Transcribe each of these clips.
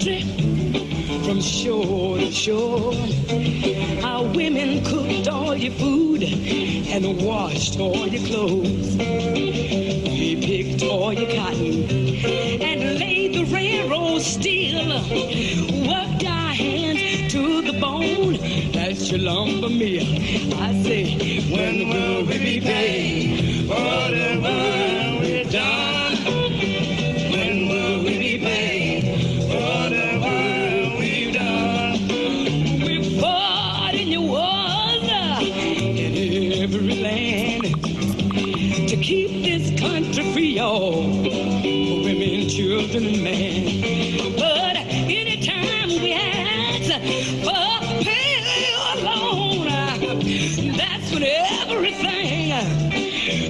country from shore to shore. Our women cooked all your food and washed all your clothes. We picked all your cotton and laid the railroad steel. Worked our hands to the bone. That's your lumber mill. I say, when will we be paid for the work we've done? When will we be paid for the work we've done? We fought in your wars in every land to keep this country free, y'all, for women, children, and men. But anytime we ask for pay alone, that's when everything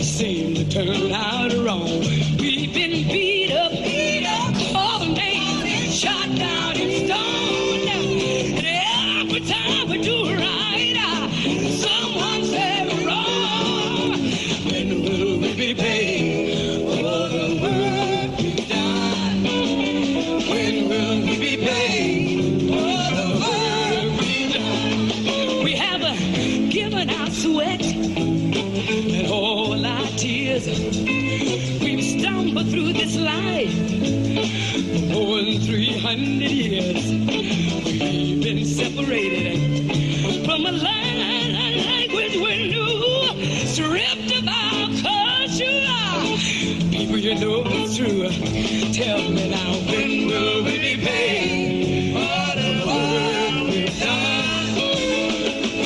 seemed to turn out wrong. We've been beat up, called names, shot down and stoned, and every time we do right, someone said wrong. When will we be paid for the work we've done? When will we be paid for the work we've done? We have given our sweat and all our tears. We've stumbled through this life for more than 300 years. We've been separated from a language we knew, stripped of our culture. People, you know it's true. Tell me now, when will we be paid for the work we've done?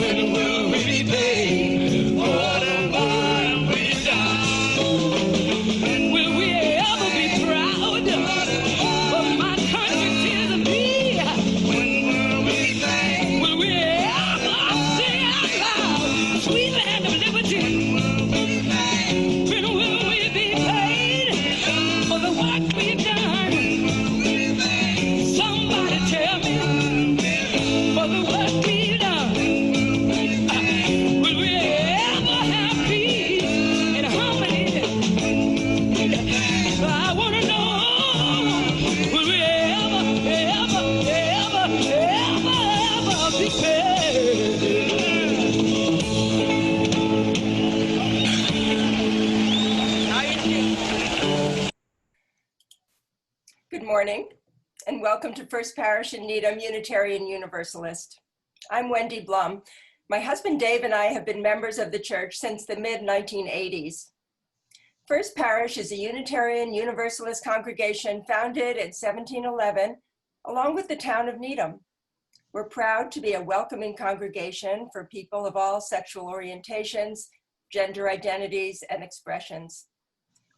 When will we be paid for the work we've done? Will we ever be proud of my country, tears of me? When will we be paid? Will we ever sing out loud, sweet land of liberty? When will we be paid for the work we've done? Somebody tell me, for the work we've done. Will we ever have peace and harmony? I want to know, will we ever be paid? Good morning, and welcome to First Parish in Needham Unitarian Universalist. I'm Wendy Blum. My husband Dave and I have been members of the church since the mid-1980s. First Parish is a Unitarian Universalist congregation founded in 1711, along with the town of Needham. We're proud to be a welcoming congregation for people of all sexual orientations, gender identities, and expressions.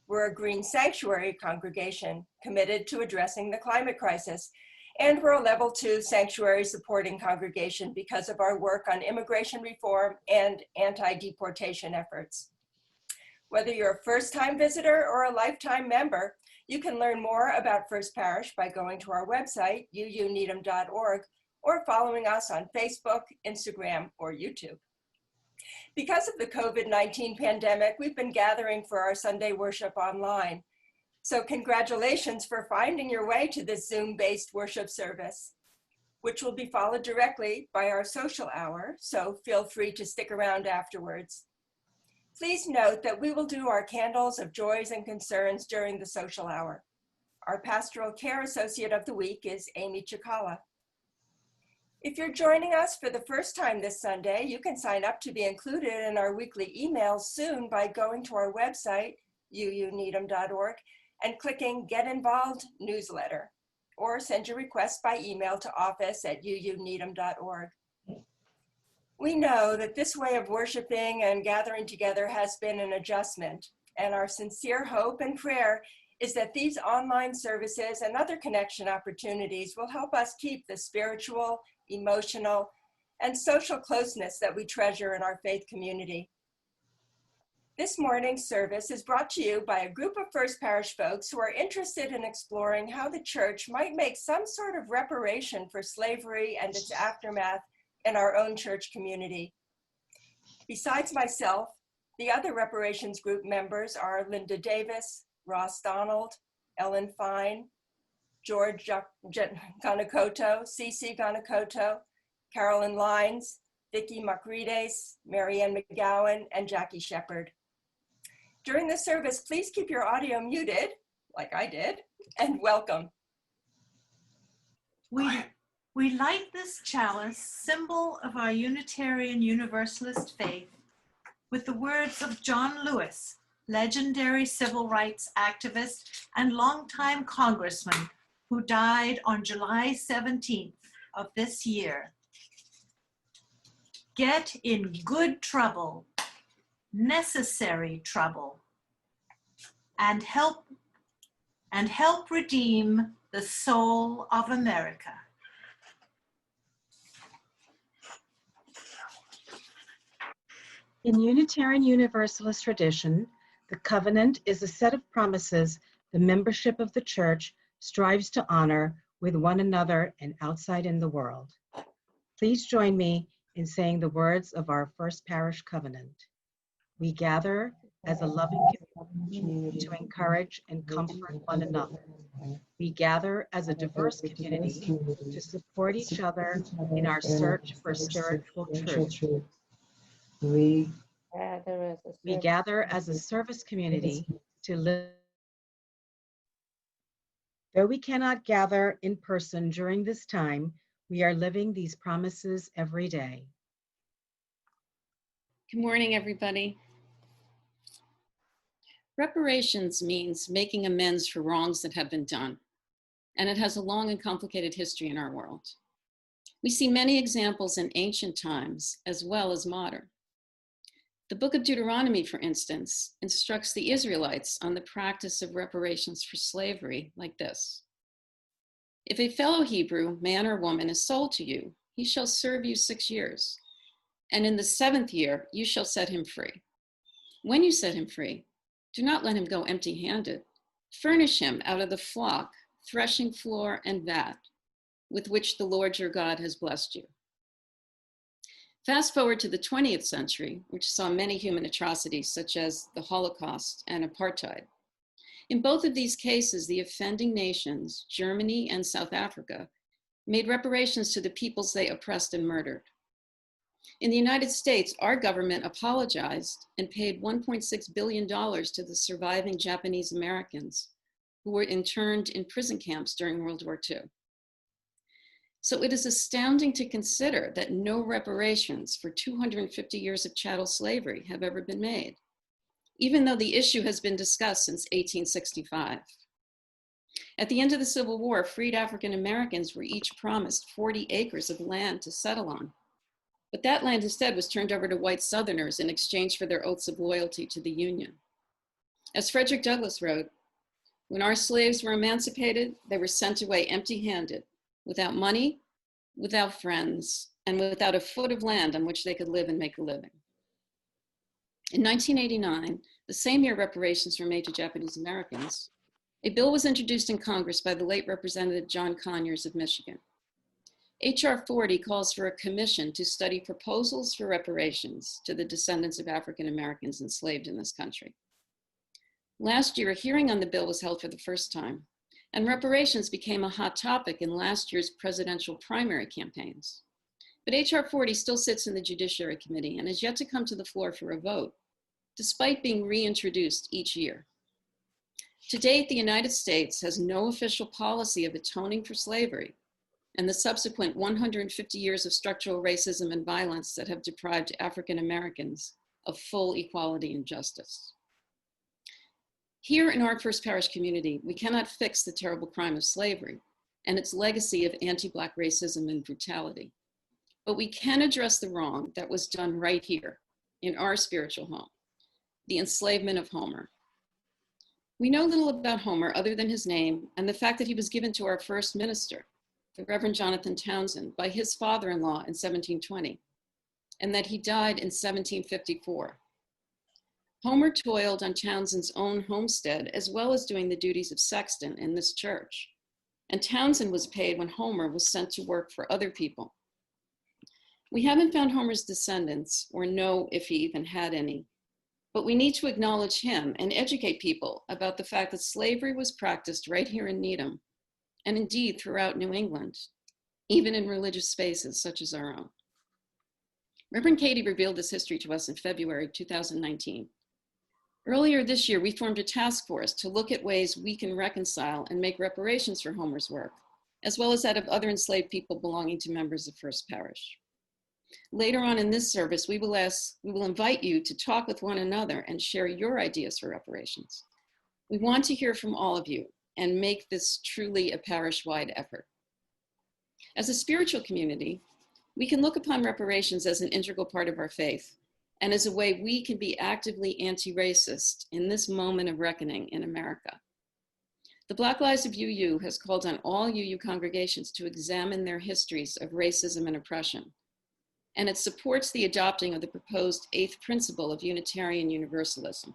We're a green sanctuary congregation committed to addressing the climate crisis, and we're a level 2 sanctuary supporting congregation because of our work on immigration reform and anti-deportation efforts. Whether you're a first-time visitor or a lifetime member, you can learn more about First Parish by going to our website, uuneedham.org, or following us on Facebook, Instagram, or YouTube. Because of the COVID-19 pandemic, we've been gathering for our Sunday worship online. So congratulations for finding your way to this Zoom-based worship service, which will be followed directly by our social hour, so feel free to stick around afterwards. Please note that we will do our candles of joys and concerns during the social hour. Our pastoral care associate of the week is Amy Chikala. If you're joining us for the first time this Sunday, you can sign up to be included in our weekly emails soon by going to our website, uuneedham.org, and clicking Get Involved Newsletter, or send your request by email to office@uuneedham.org. We know that this way of worshiping and gathering together has been an adjustment, and our sincere hope and prayer is that these online services and other connection opportunities will help us keep the spiritual, emotional, and social closeness that we treasure in our faith community. This morning's service is brought to you by a group of First Parish folks who are interested in exploring how the church might make some sort of reparation for slavery and its aftermath in our own church community. Besides myself, the other Reparations group members are Linda Davis, Ross Donald, Ellen Fine, George Ganakoto, Cece Ganakoto, Carolyn Lines, Vicki Macredes, Marianne McGowan, and Jackie Shepard. During the service, please keep your audio muted, like I did, and welcome. We light this chalice, symbol of our Unitarian Universalist faith, with the words of John Lewis, legendary civil rights activist and longtime congressman who died on July 17th of this year. Get in good trouble, necessary trouble, and help redeem the soul of America. In Unitarian Universalist tradition, the covenant is a set of promises the membership of the church strives to honor with one another and outside in the world. Please join me in saying the words of our First Parish Covenant. We gather as a loving community to encourage and comfort one another. We gather as a diverse community to support each other in our search for spiritual truth. We gather as a service community to live. Though we cannot gather in person during this time, we are living these promises every day. Good morning, everybody. Reparations means making amends for wrongs that have been done, and it has a long and complicated history in our world. We see many examples in ancient times as well as modern. The book of Deuteronomy, for instance, instructs the Israelites on the practice of reparations for slavery like this. If a fellow Hebrew, man or woman, is sold to you, he shall serve you 6 years, and in the 7th year you shall set him free. When you set him free, do not let him go empty-handed. Furnish him out of the flock, threshing floor, and vat, with which the Lord your God has blessed you. Fast forward to the 20th century, which saw many human atrocities such as the Holocaust and apartheid. In both of these cases, the offending nations, Germany and South Africa, made reparations to the peoples they oppressed and murdered. In the United States, our government apologized and paid $1.6 billion to the surviving Japanese Americans who were interned in prison camps during World War II. So it is astounding to consider that no reparations for 250 years of chattel slavery have ever been made, even though the issue has been discussed since 1865. At the end of the Civil War, freed African Americans were each promised 40 acres of land to settle on, but that land instead was turned over to white Southerners in exchange for their oaths of loyalty to the Union. As Frederick Douglass wrote, when our slaves were emancipated, they were sent away empty-handed, without money, without friends, and without a foot of land on which they could live and make a living. In 1989, the same year reparations were made to Japanese Americans, a bill was introduced in Congress by the late Representative John Conyers of Michigan. H.R. 40 calls for a commission to study proposals for reparations to the descendants of African Americans enslaved in this country. Last year, a hearing on the bill was held for the first time, and reparations became a hot topic in last year's presidential primary campaigns. But H.R. 40 still sits in the Judiciary Committee and is yet to come to the floor for a vote, despite being reintroduced each year. To date, the United States has no official policy of atoning for slavery and the subsequent 150 years of structural racism and violence that have deprived African Americans of full equality and justice. Here in our First Parish community, we cannot fix the terrible crime of slavery and its legacy of anti-Black racism and brutality, but we can address the wrong that was done right here in our spiritual home, the enslavement of Homer. We know little about Homer other than his name and the fact that he was given to our first minister, the Reverend Jonathan Townsend, by his father-in-law in 1720, and that he died in 1754. Homer toiled on Townsend's own homestead as well as doing the duties of sexton in this church, and Townsend was paid when Homer was sent to work for other people. We haven't found Homer's descendants or know if he even had any, but we need to acknowledge him and educate people about the fact that slavery was practiced right here in Needham, and indeed throughout New England, even in religious spaces such as our own. Reverend Katie revealed this history to us in February 2019. Earlier this year, we formed a task force to look at ways we can reconcile and make reparations for Homer's work, as well as that of other enslaved people belonging to members of First Parish. Later on in this service, we will invite you to talk with one another and share your ideas for reparations. We want to hear from all of you and make this truly a parish-wide effort. As a spiritual community, we can look upon reparations as an integral part of our faith and as a way we can be actively anti-racist in this moment of reckoning in America. The Black Lives of UU has called on all UU congregations to examine their histories of racism and oppression, and it supports the adopting of the proposed 8th principle of Unitarian Universalism.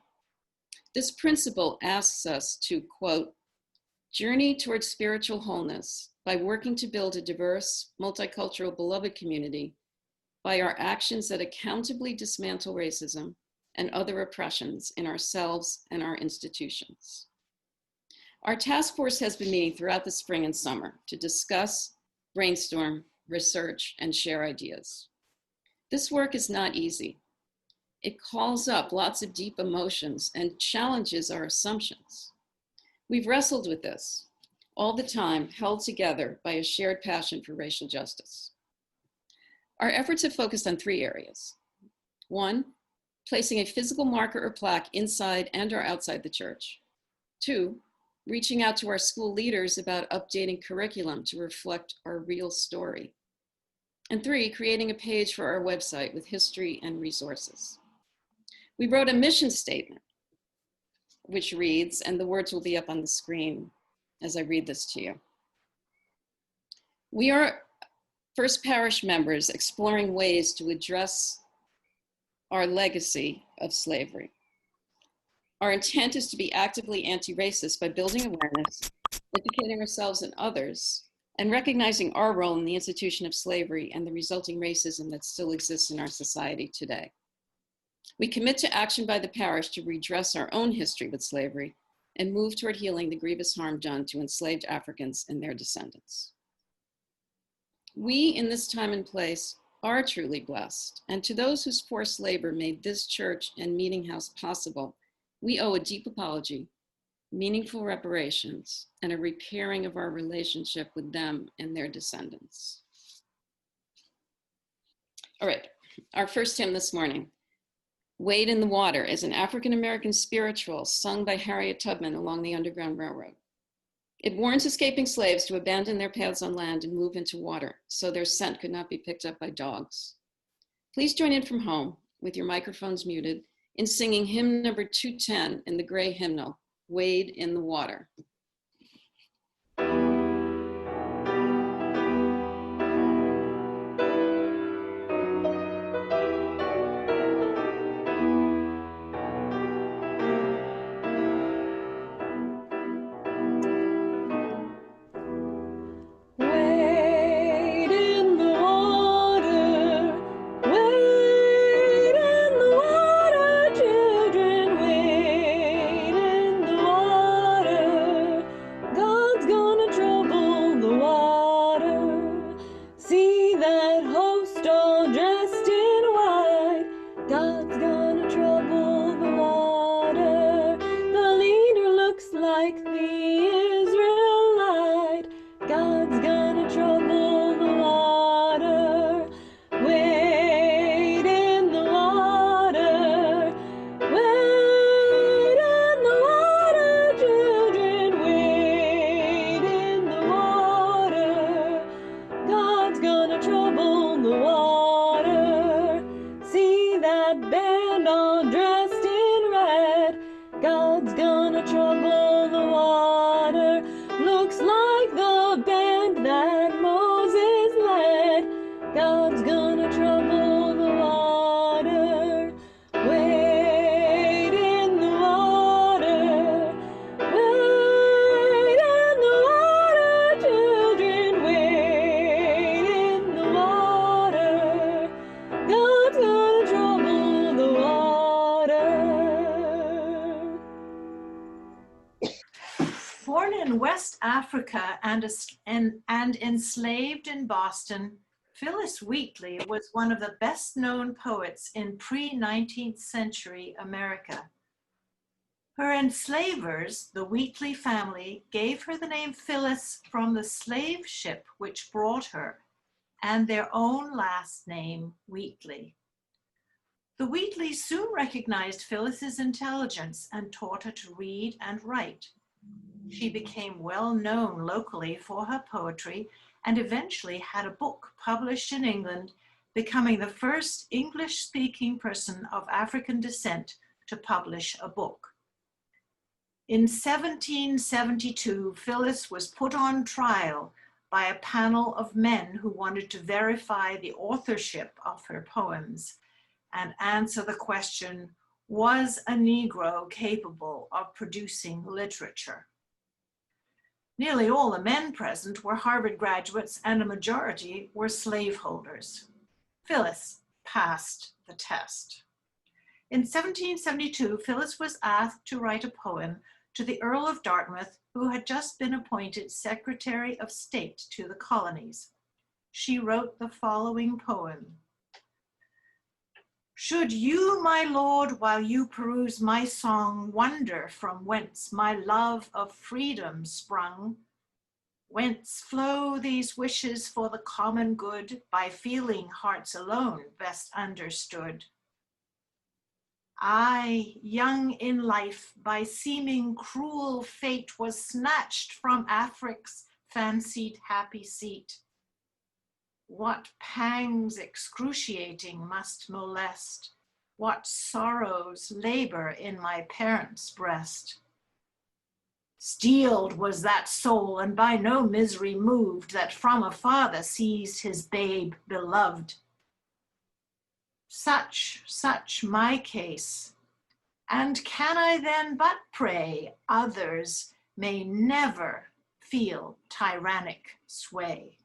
This principle asks us to, quote, journey towards spiritual wholeness by working to build a diverse, multicultural, beloved community by our actions that accountably dismantle racism and other oppressions in ourselves and our institutions. Our task force has been meeting throughout the spring and summer to discuss, brainstorm, research, and share ideas. This work is not easy. It calls up lots of deep emotions and challenges our assumptions. We've wrestled with this all the time, held together by a shared passion for racial justice. Our efforts have focused on 3 areas. 1, placing a physical marker or plaque inside and or outside the church. 2, reaching out to our school leaders about updating curriculum to reflect our real story. And 3, creating a page for our website with history and resources. We wrote a mission statement, which reads, and the words will be up on the screen as I read this to you. We are First Parish members exploring ways to address our legacy of slavery. Our intent is to be actively anti-racist by building awareness, educating ourselves and others, and recognizing our role in the institution of slavery and the resulting racism that still exists in our society today. We commit to action by the parish to redress our own history with slavery and move toward healing the grievous harm done to enslaved Africans and their descendants. We, in this time and place, are truly blessed, and to those whose forced labor made this church and meeting house possible, we owe a deep apology, meaningful reparations, and a repairing of our relationship with them and their descendants. All right, our first hymn this morning, Wade in the Water, is an African-American spiritual sung by Harriet Tubman along the Underground Railroad. It warns escaping slaves to abandon their paths on land and move into water so their scent could not be picked up by dogs. Please join in from home with your microphones muted in singing hymn number 210 in the gray hymnal, Wade in the Water. Water, Africa and enslaved in Boston, Phyllis Wheatley was one of the best-known poets in pre-19th century America. Her enslavers, the Wheatley family, gave her the name Phyllis from the slave ship which brought her, and their own last name, Wheatley. The Wheatleys soon recognized Phyllis's intelligence and taught her to read and write. She became well known locally for her poetry and eventually had a book published in England, becoming the first English-speaking person of African descent to publish a book. In 1772, Phyllis was put on trial by a panel of men who wanted to verify the authorship of her poems and answer the question, was a Negro capable of producing literature? Nearly all the men present were Harvard graduates and a majority were slaveholders. Phyllis passed the test. In 1772, Phyllis was asked to write a poem to the Earl of Dartmouth, who had just been appointed Secretary of State to the colonies. She wrote the following poem. Should you, my lord, while you peruse my song, wonder from whence my love of freedom sprung, whence flow these wishes for the common good, by feeling hearts alone best understood. I, young in life, by seeming cruel fate, was snatched from Afric's fancied happy seat. What pangs excruciating must molest, what sorrows labor in my parents' breast. Steeled was that soul, and by no misery moved, that from a father seized his babe beloved. Such my case, and can I then but pray others may never feel tyrannic sway.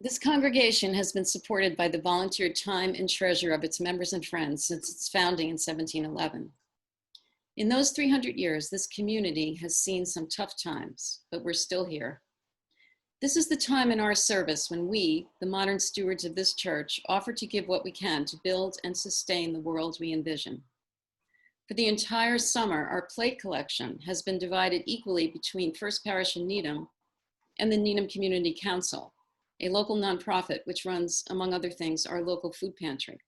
This congregation has been supported by the volunteer time and treasure of its members and friends since its founding in 1711. In those 300 years, this community has seen some tough times, but we're still here. This is the time in our service when we, the modern stewards of this church, offer to give what we can to build and sustain the world we envision. For the entire summer, our plate collection has been divided equally between First Parish in Needham and the Needham Community Council, a local nonprofit which runs, among other things, our local food pantry.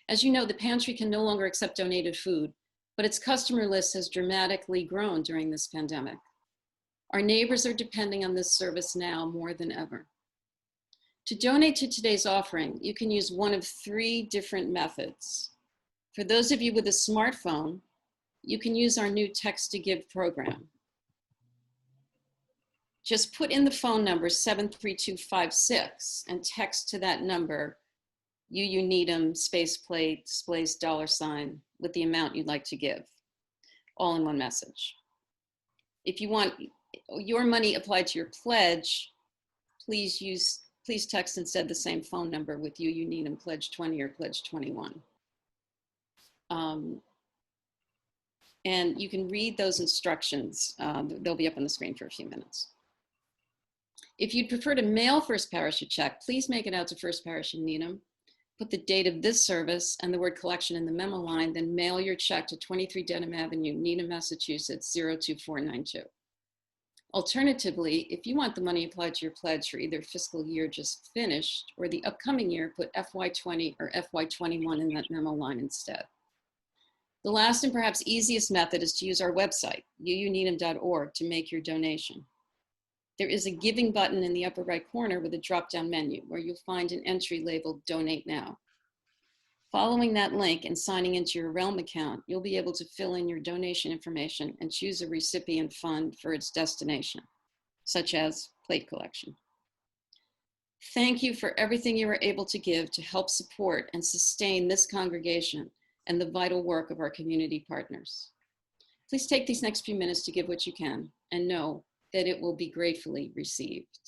As you know, the pantry can no longer accept donated food, but its customer list has dramatically grown during this pandemic. Our neighbors are depending on this service now more than ever. To donate to today's offering, you can use one of 3 different methods. For those of you with a smartphone, you can use our new Text to Give program. Just put in the phone number 73256 and text to that number, you need 'em, space plate, space $, with the amount you'd like to give, all in one message. If you want your money applied to your pledge, please text instead the same phone number with you need 'em, pledge 20 or pledge 21. And you can read those instructions. They'll be up on the screen for a few minutes. If you'd prefer to mail First Parish a check, please make it out to First Parish in Needham. Put the date of this service and the word collection in the memo line, then mail your check to 23 Dedham Avenue, Needham, Massachusetts, 02492. Alternatively, if you want the money applied to your pledge for either fiscal year just finished or the upcoming year, put FY20 or FY21 in that memo line instead. The last and perhaps easiest method is to use our website, uuneedham.org, to make your donation. There is a giving button in the upper right corner with a drop-down menu where you'll find an entry labeled Donate Now. Following that link and signing into your Realm account, you'll be able to fill in your donation information and choose a recipient fund for its destination, such as plate collection. Thank you for everything you were able to give to help support and sustain this congregation and the vital work of our community partners. Please take these next few minutes to give what you can and know that it will be gratefully received.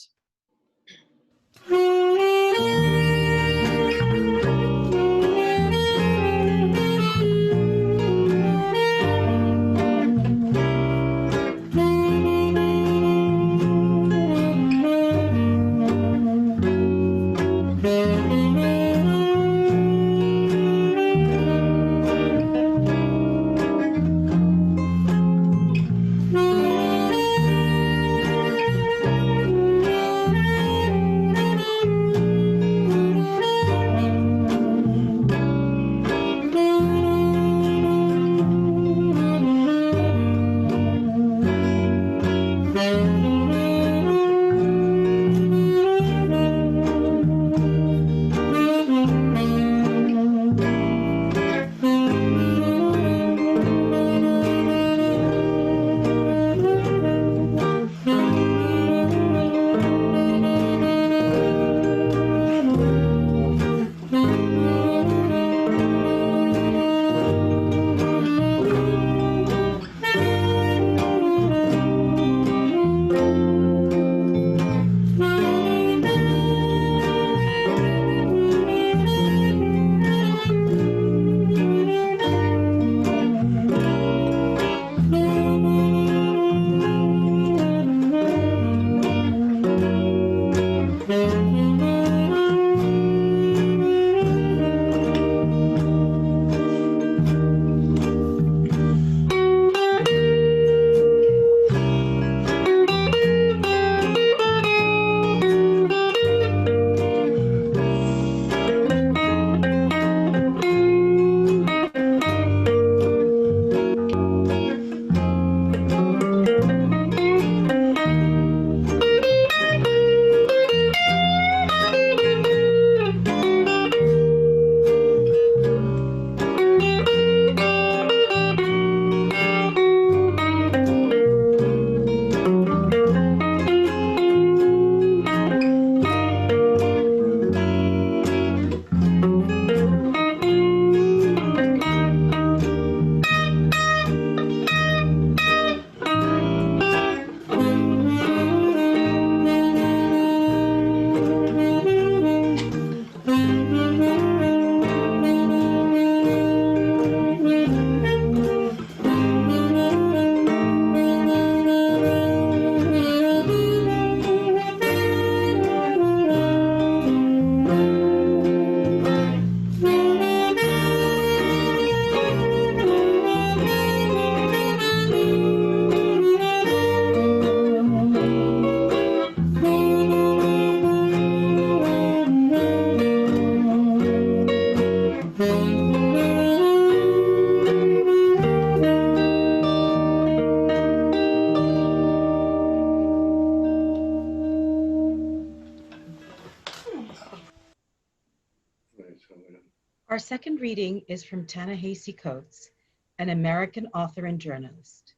Our second reading is from Ta-Nehisi Coates, an American author and journalist.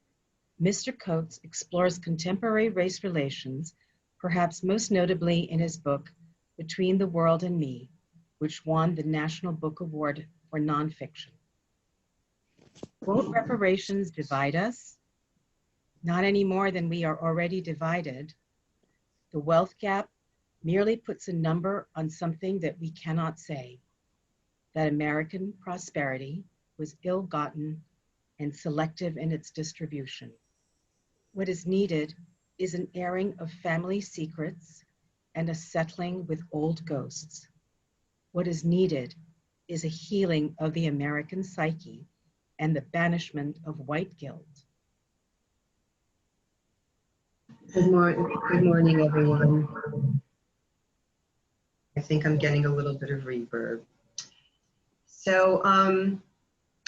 Mr. Coates explores contemporary race relations, perhaps most notably in his book, Between the World and Me, which won the National Book Award for Nonfiction. Won't reparations divide us? Not any more than we are already divided. The wealth gap merely puts a number on something that we cannot say, that American prosperity was ill-gotten and selective in its distribution. What is needed is an airing of family secrets and a settling with old ghosts. What is needed is a healing of the American psyche and the banishment of white guilt. Good morning, everyone. I think I'm getting a little bit of reverb. So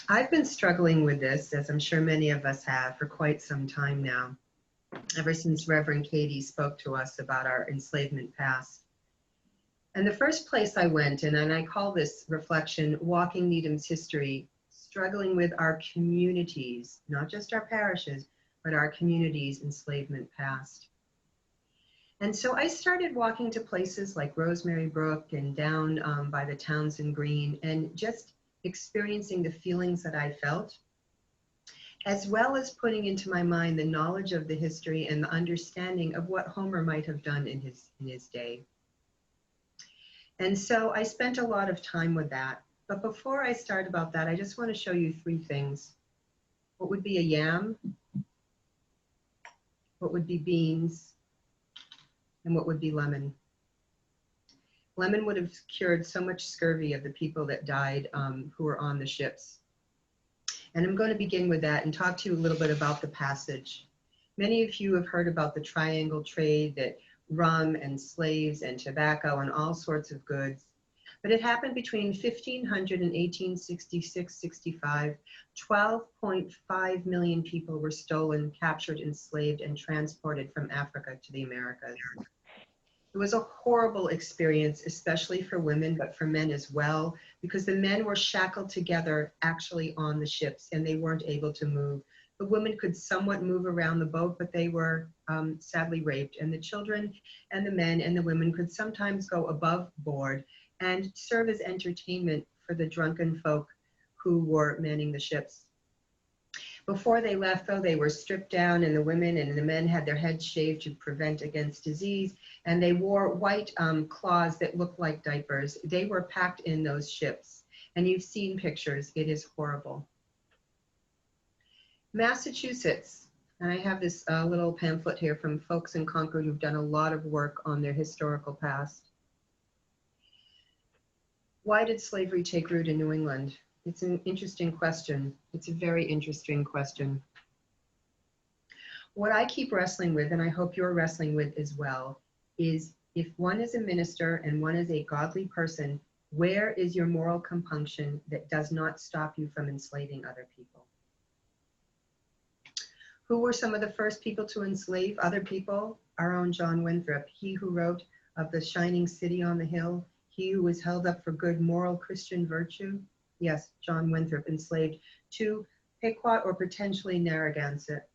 I've been struggling with this, as I'm sure many of us have, for quite some time now, ever since Reverend Katie spoke to us about our enslavement past. And the first place I went, and I call this reflection, Walking Needham's History, struggling with our communities, not just our parishes, but our communities' enslavement past. And so I started walking to places like Rosemary Brook and down by the Townsend Green, and just experiencing the feelings that I felt, as well as putting into my mind the knowledge of the history and the understanding of what Homer might have done in his day. And so I spent a lot of time with that. But before I start about that, I just want to show you three things. What would be a yam? What would be beans? And what would be lemon? Lemon would have cured so much scurvy of the people that died who were on the ships. And I'm going to begin with that and talk to you a little bit about the passage. Many of you have heard about the triangle trade, that rum and slaves and tobacco and all sorts of goods. But it happened between 1500 and 1866-65. 12.5 million people were stolen, captured, enslaved, and transported from Africa to the Americas. It was a horrible experience, especially for women, but for men as well, because the men were shackled together actually on the ships and they weren't able to move. The women could somewhat move around the boat, but they were sadly raped. And the children and the men and the women could sometimes go above board and serve as entertainment for the drunken folk who were manning the ships. Before they left, though, they were stripped down, and the women and the men had their heads shaved to prevent against disease, and they wore white cloths that looked like diapers. They were packed in those ships, and you've seen pictures. It is horrible. Massachusetts, and I have this little pamphlet here from folks in Concord who've done a lot of work on their historical past. Why did slavery take root in New England? It's an interesting question. It's a very interesting question. What I keep wrestling with, and I hope you're wrestling with as well, is if one is a minister and one is a godly person, where is your moral compunction that does not stop you from enslaving other people? Who were some of the first people to enslave other people? Our own John Winthrop, he who wrote of the shining city on the hill, he who was held up for good moral Christian virtue. Yes, John Winthrop enslaved two Pequot or potentially Narragansett.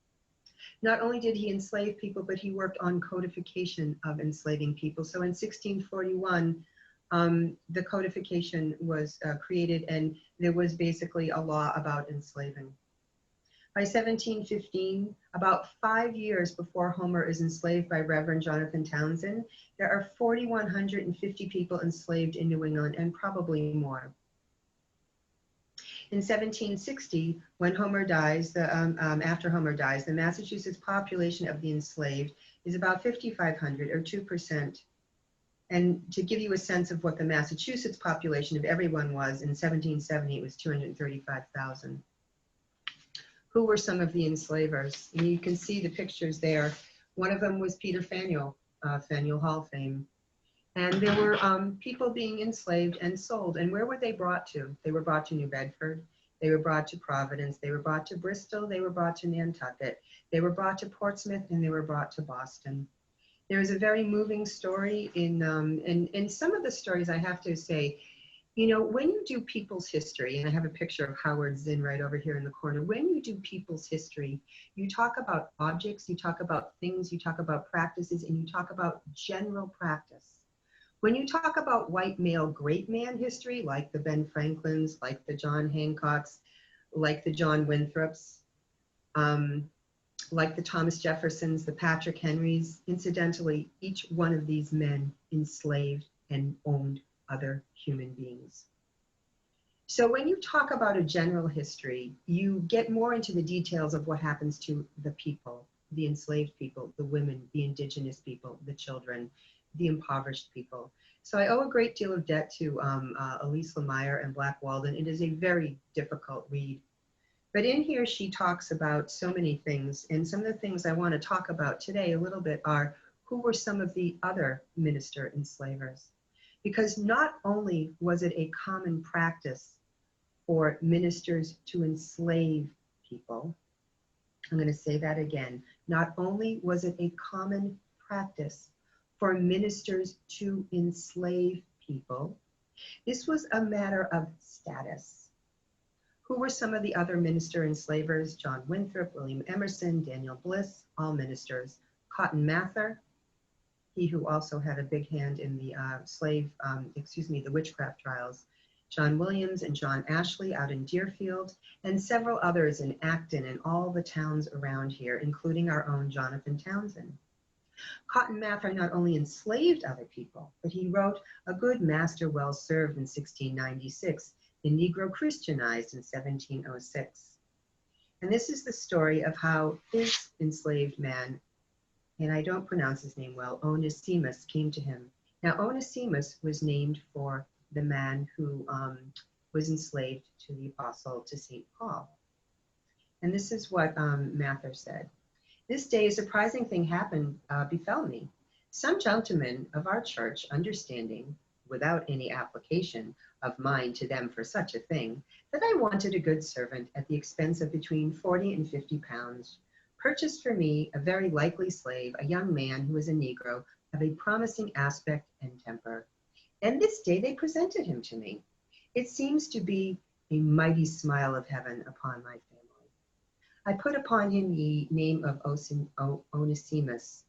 Not only did he enslave people, but he worked on codification of enslaving people. So in 1641, the codification was created, and there was basically a law about enslaving. By 1715, about 5 years before Homer is enslaved by Reverend Jonathan Townsend, there are 4,150 people enslaved in New England, and probably more. In 1760, when Homer dies, after Homer dies, the Massachusetts population of the enslaved is about 5,500, or 2%. And to give you a sense of what the Massachusetts population of everyone was, in 1770, it was 235,000. Who were some of the enslavers? And you can see the pictures there. One of them was Peter Faneuil, Faneuil Hall fame. And there were people being enslaved and sold. And where were they brought to? They were brought to New Bedford. They were brought to Providence. They were brought to Bristol. They were brought to Nantucket. They were brought to Portsmouth, and they were brought to Boston. There is a very moving story in some of the stories, I have to say, You know, when you do people's history, and I have a picture of Howard Zinn right over here in the corner, when you do people's history, you talk about objects, you talk about things, you talk about practices, and you talk about general practice. When you talk about white male great man history, like the Ben Franklins, like the John Hancocks, like the John Winthrops, like the Thomas Jeffersons, the Patrick Henrys, incidentally, each one of these men enslaved and owned other human beings. So when you talk about a general history, you get more into the details of what happens to the people, the enslaved people, the women, the indigenous people, the children, the impoverished people. So I owe a great deal of debt to Elise Lemire and Black Walden. It is a very difficult read. But in here, she talks about so many things. And some of the things I want to talk about today a little bit are who were some of the other minister enslavers. Because not only was it a common practice for ministers to enslave people, I'm going to say that again, not only was it a common practice for ministers to enslave people, this was a matter of status. Who were some of the other minister enslavers? John Winthrop, William Emerson, Daniel Bliss, all ministers. Cotton Mather, he who also had a big hand in the the witchcraft trials. John Williams and John Ashley out in Deerfield, and several others in Acton and all the towns around here, including our own Jonathan Townsend. Cotton Mather not only enslaved other people, but he wrote A Good Master Well Served in 1696, The Negro Christianized in 1706. And this is the story of how his enslaved man, and I don't pronounce his name well, Onesimus, came to him. Now, Onesimus was named for the man who was enslaved to the apostle, to St. Paul. And this is what Mather said. This day a surprising thing befell me. Some gentlemen of our church, understanding, without any application of mine to them for such a thing, that I wanted a good servant at the expense of between 40 and 50 pounds, purchased for me a very likely slave, a young man who was a Negro of a promising aspect and temper. And this day they presented him to me. It seems to be a mighty smile of heaven upon my family. I put upon him ye name of Onesimus.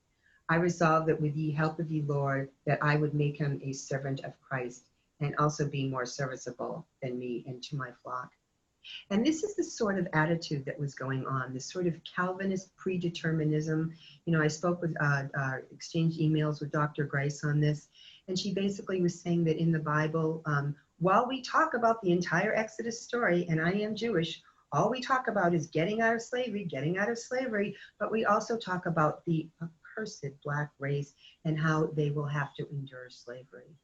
I resolved that with ye help of ye Lord, that I would make him a servant of Christ, and also be more serviceable than me and to my flock. And this is the sort of attitude that was going on, this sort of Calvinist predeterminism. You know, I spoke with, exchanged emails with Dr. Grice on this, and she basically was saying that in the Bible, while we talk about the entire Exodus story, and I am Jewish, all we talk about is getting out of slavery, but we also talk about the accursed Black race and how they will have to endure slavery.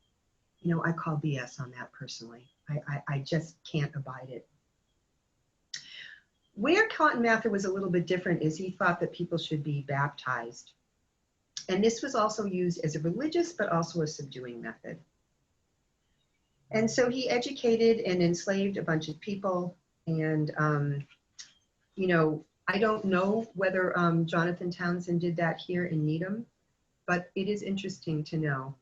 You know, I call BS on that personally. I just can't abide it. Where Cotton Mather was a little bit different is he thought that people should be baptized. And this was also used as a religious, but also a subduing method. And so he educated and enslaved a bunch of people. And, you know, I don't know whether Jonathan Townsend did that here in Needham, but it is interesting to know.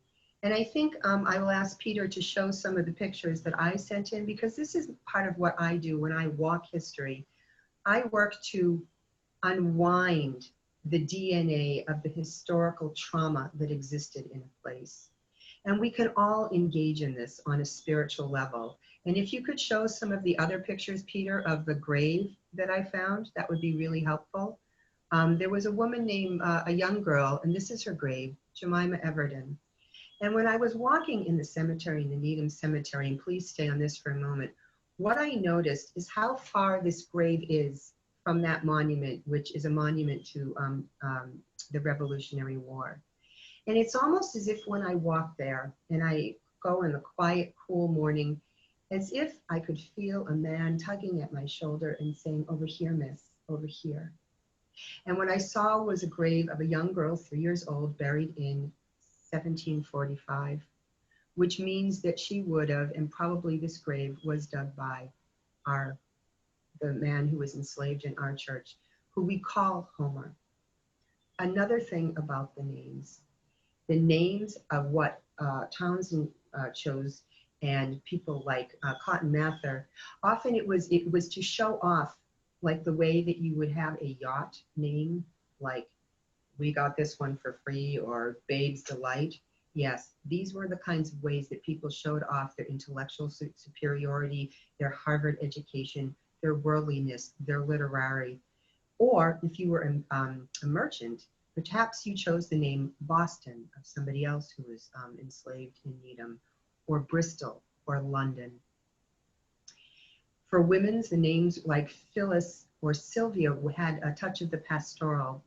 And I think I will ask Peter to show some of the pictures that I sent in, because this is part of what I do when I walk history. I work to unwind the DNA of the historical trauma that existed in a place. And we can all engage in this on a spiritual level. And if you could show some of the other pictures, Peter, of the grave that I found, that would be really helpful. There was a woman named, a young girl, and this is her grave, Jemima Everton. And when I was walking in the cemetery, in the Needham Cemetery, and please stay on this for a moment, what I noticed is how far this grave is from that monument, which is a monument to the Revolutionary War. And it's almost as if when I walk there and I go in the quiet, cool morning, as if I could feel a man tugging at my shoulder and saying, "Over here, miss, over here." And what I saw was a grave of a young girl, 3 years old, buried in 1745, which means that she would have, and probably this grave was dug by the man who was enslaved in our church, who we call Homer. Another thing about the names of what Townsend chose and people like Cotton Mather, often it was to show off, like the way that you would have a yacht name, like "We got this one for free" or "Babe's Delight." Yes, these were the kinds of ways that people showed off their intellectual superiority, their Harvard education, their worldliness, their literary. Or if you were a merchant, perhaps you chose the name Boston of somebody else who was enslaved in Needham, or Bristol, or London. For women's, the names like Phyllis or Sylvia had a touch of the pastoral,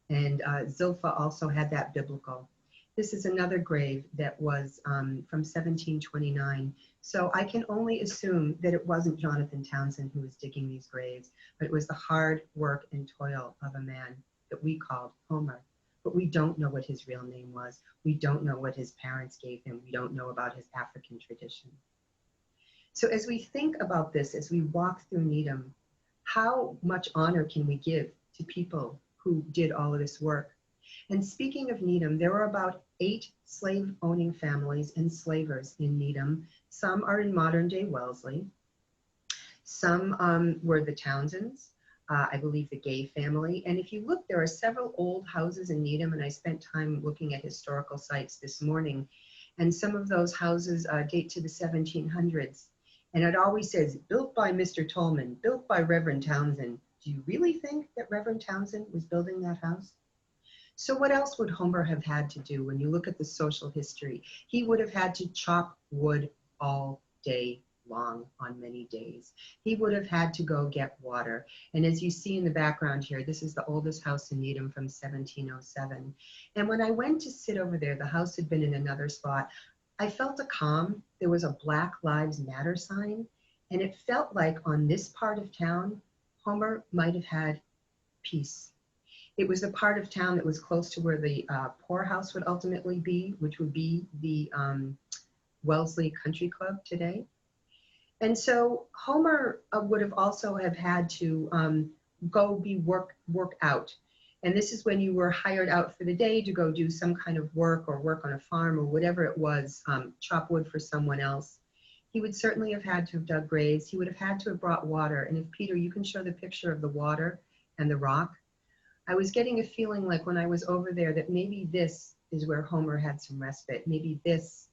and Zilpha also had that biblical. This is another grave that was from 1729. So I can only assume that it wasn't Jonathan Townsend who was digging these graves, but it was the hard work and toil of a man that we called Homer. But we don't know what his real name was. We don't know what his parents gave him. We don't know about his African tradition. So as we think about this, as we walk through Needham, how much honor can we give to people who did all of this work? And speaking of Needham, there were about 8 slave-owning families and slavers in Needham. Some are in modern-day Wellesley. Some were the Townsends, I believe the Gay family. And if you look, there are several old houses in Needham, and I spent time looking at historical sites this morning. And some of those houses date to the 1700s. And it always says, built by Mr. Tolman, built by Reverend Townsend. Do you really think that Reverend Townsend was building that house? So what else would Homer have had to do when you look at the social history? He would have had to chop wood all day long on many days. He would have had to go get water. And as you see in the background here, this is the oldest house in Needham from 1707. And when I went to sit over there, the house had been in another spot. I felt a calm. There was a Black Lives Matter sign. And it felt like on this part of town, Homer might have had peace. It was the part of town that was close to where the poorhouse would ultimately be, which would be the Wellesley Country Club today. And so Homer would have also have had to go be work out. And this is when you were hired out for the day to go do some kind of work or work on a farm or whatever it was, chop wood for someone else. He would certainly have had to have dug graves. He would have had to have brought water. And if Peter, you can show the picture of the water and the rock. I was getting a feeling like when I was over there that maybe this is where Homer had some respite. Maybe this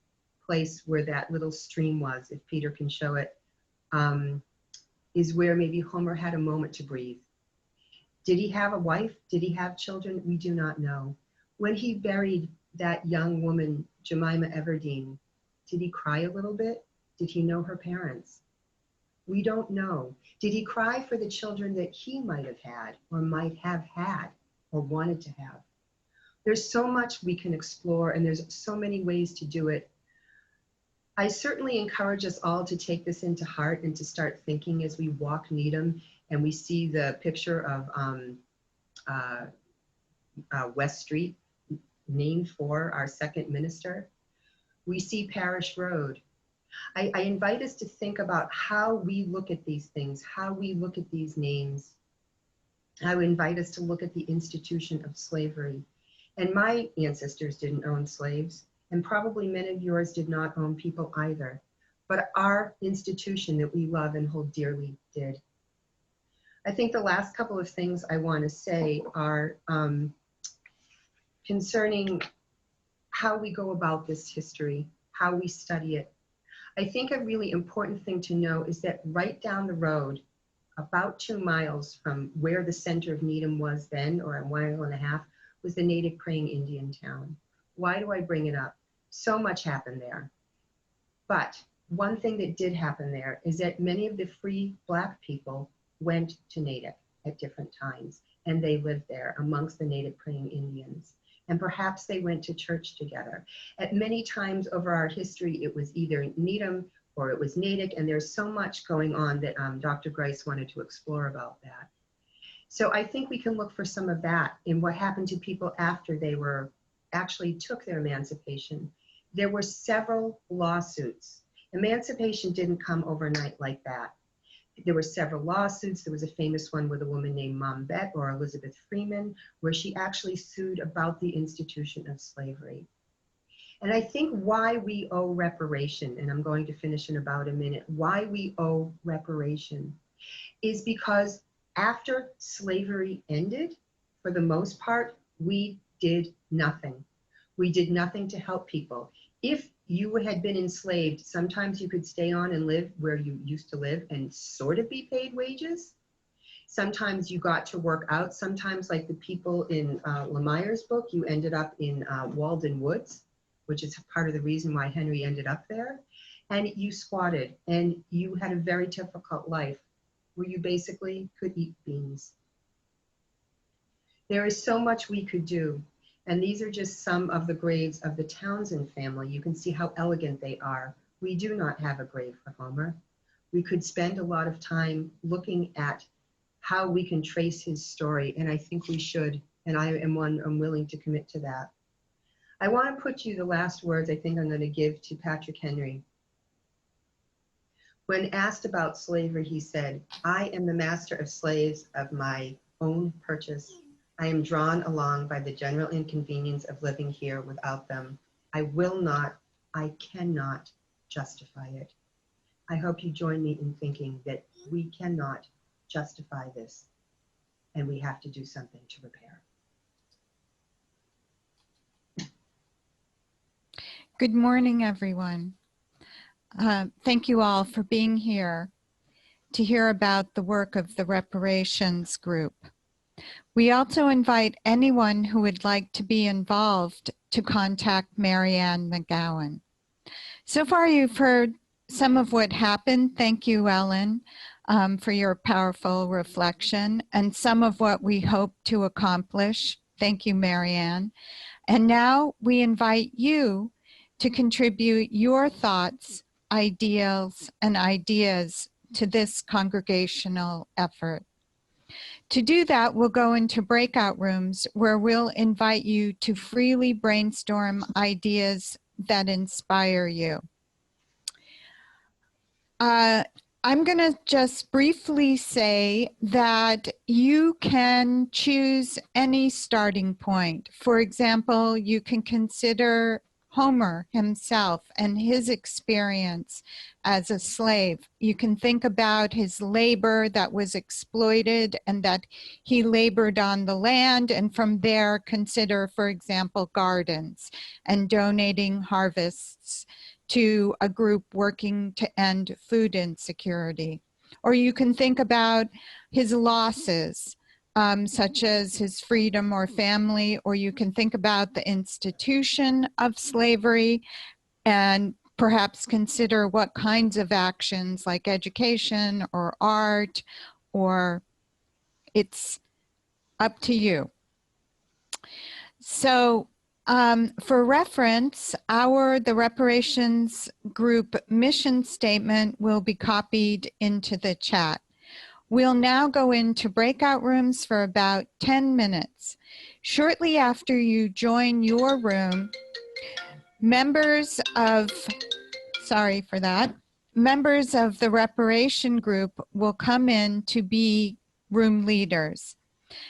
place where that little stream was, if Peter can show it, is where maybe Homer had a moment to breathe. Did he have a wife? Did he have children? We do not know. When he buried that young woman, Jemima Everdeen, did he cry a little bit? Did he know her parents? We don't know. Did he cry for the children that he might have had or might have had or wanted to have? There's so much we can explore, and there's so many ways to do it. I certainly encourage us all to take this into heart and to start thinking as we walk Needham and we see the picture of West Street, named for our second minister. We see Parish Road. I invite us to think about how we look at these things, how we look at these names. I would invite us to look at the institution of slavery. And my ancestors didn't own slaves, and probably many of yours did not own people either. But our institution that we love and hold dearly did. I think the last couple of things I want to say are concerning how we go about this history, how we study it. I think a really important thing to know is that right down the road, about 2 miles from where the center of Needham was then, or a 1.5 miles, was the native praying Indian town. Why do I bring it up? So much happened there. But one thing that did happen there is that many of the free Black people went to Natick at different times, and they lived there amongst the native praying Indians. And perhaps they went to church together. At many times over our history, it was either Needham or it was Natick, and there's so much going on that Dr. Grice wanted to explore about that. So I think we can look for some of that in what happened to people after they were actually took their emancipation. There were several lawsuits. Emancipation didn't come overnight like that. There were several lawsuits. There was a famous one with a woman named Mambet or Elizabeth Freeman, where she actually sued about the institution of slavery. And I think why we owe reparation, and I'm going to finish in about a minute, why we owe reparation is because after slavery ended, for the most part, we did nothing. We did nothing to help people. If you had been enslaved, sometimes you could stay on and live where you used to live and sort of be paid wages. Sometimes you got to work out. Sometimes, like the people in Lemayere's book, you ended up in Walden Woods, which is part of the reason why Henry ended up there. And you squatted and you had a very difficult life where you basically could eat beans. There is so much we could do. And these are just some of the graves of the Townsend family. You can see how elegant they are. We do not have a grave for Homer. We could spend a lot of time looking at how we can trace his story, and I think we should, and I'm willing to commit to that. I want to put you the last words I think I'm going to give to Patrick Henry. When asked about slavery, he said, "I am the master of slaves of my own purchase. I am drawn along by the general inconvenience of living here without them. I will not, I cannot justify it." I hope you join me in thinking that we cannot justify this, and we have to do something to repair. Good morning, everyone. Thank you all for being here to hear about the work of the Reparations Group. We also invite anyone who would like to be involved to contact Marianne McGowan. So far, you've heard some of what happened. Thank you, Ellen, for your powerful reflection, and some of what we hope to accomplish. Thank you, Marianne. And now we invite you to contribute your thoughts, ideals, and ideas to this congregational effort. To do that, we'll go into breakout rooms where we'll invite you to freely brainstorm ideas that inspire you. I'm going to just briefly say that you can choose any starting point. For example, you can consider Homer himself and his experience as a slave. You can think about his labor that was exploited and that he labored on the land, and from there consider, for example, gardens and donating harvests to a group working to end food insecurity. Or you can think about his losses, such as his freedom or family, or you can think about the institution of slavery and perhaps consider what kinds of actions like education or art, or it's up to you. So for reference, the Reparations Group mission statement will be copied into the chat. We'll now go into breakout rooms for about 10 minutes. Shortly after you join your room, members of the Reparation Group will come in to be room leaders.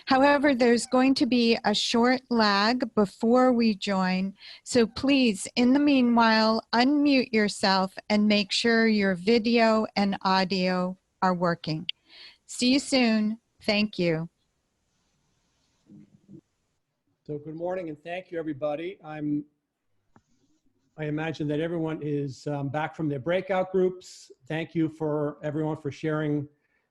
However, there's going to be a short lag before we join, so please, in the meanwhile, unmute yourself and make sure your video and audio are working. See you soon. Thank you. So good morning and thank you, everybody. I imagine that everyone is back from their breakout groups. Thank you for everyone for sharing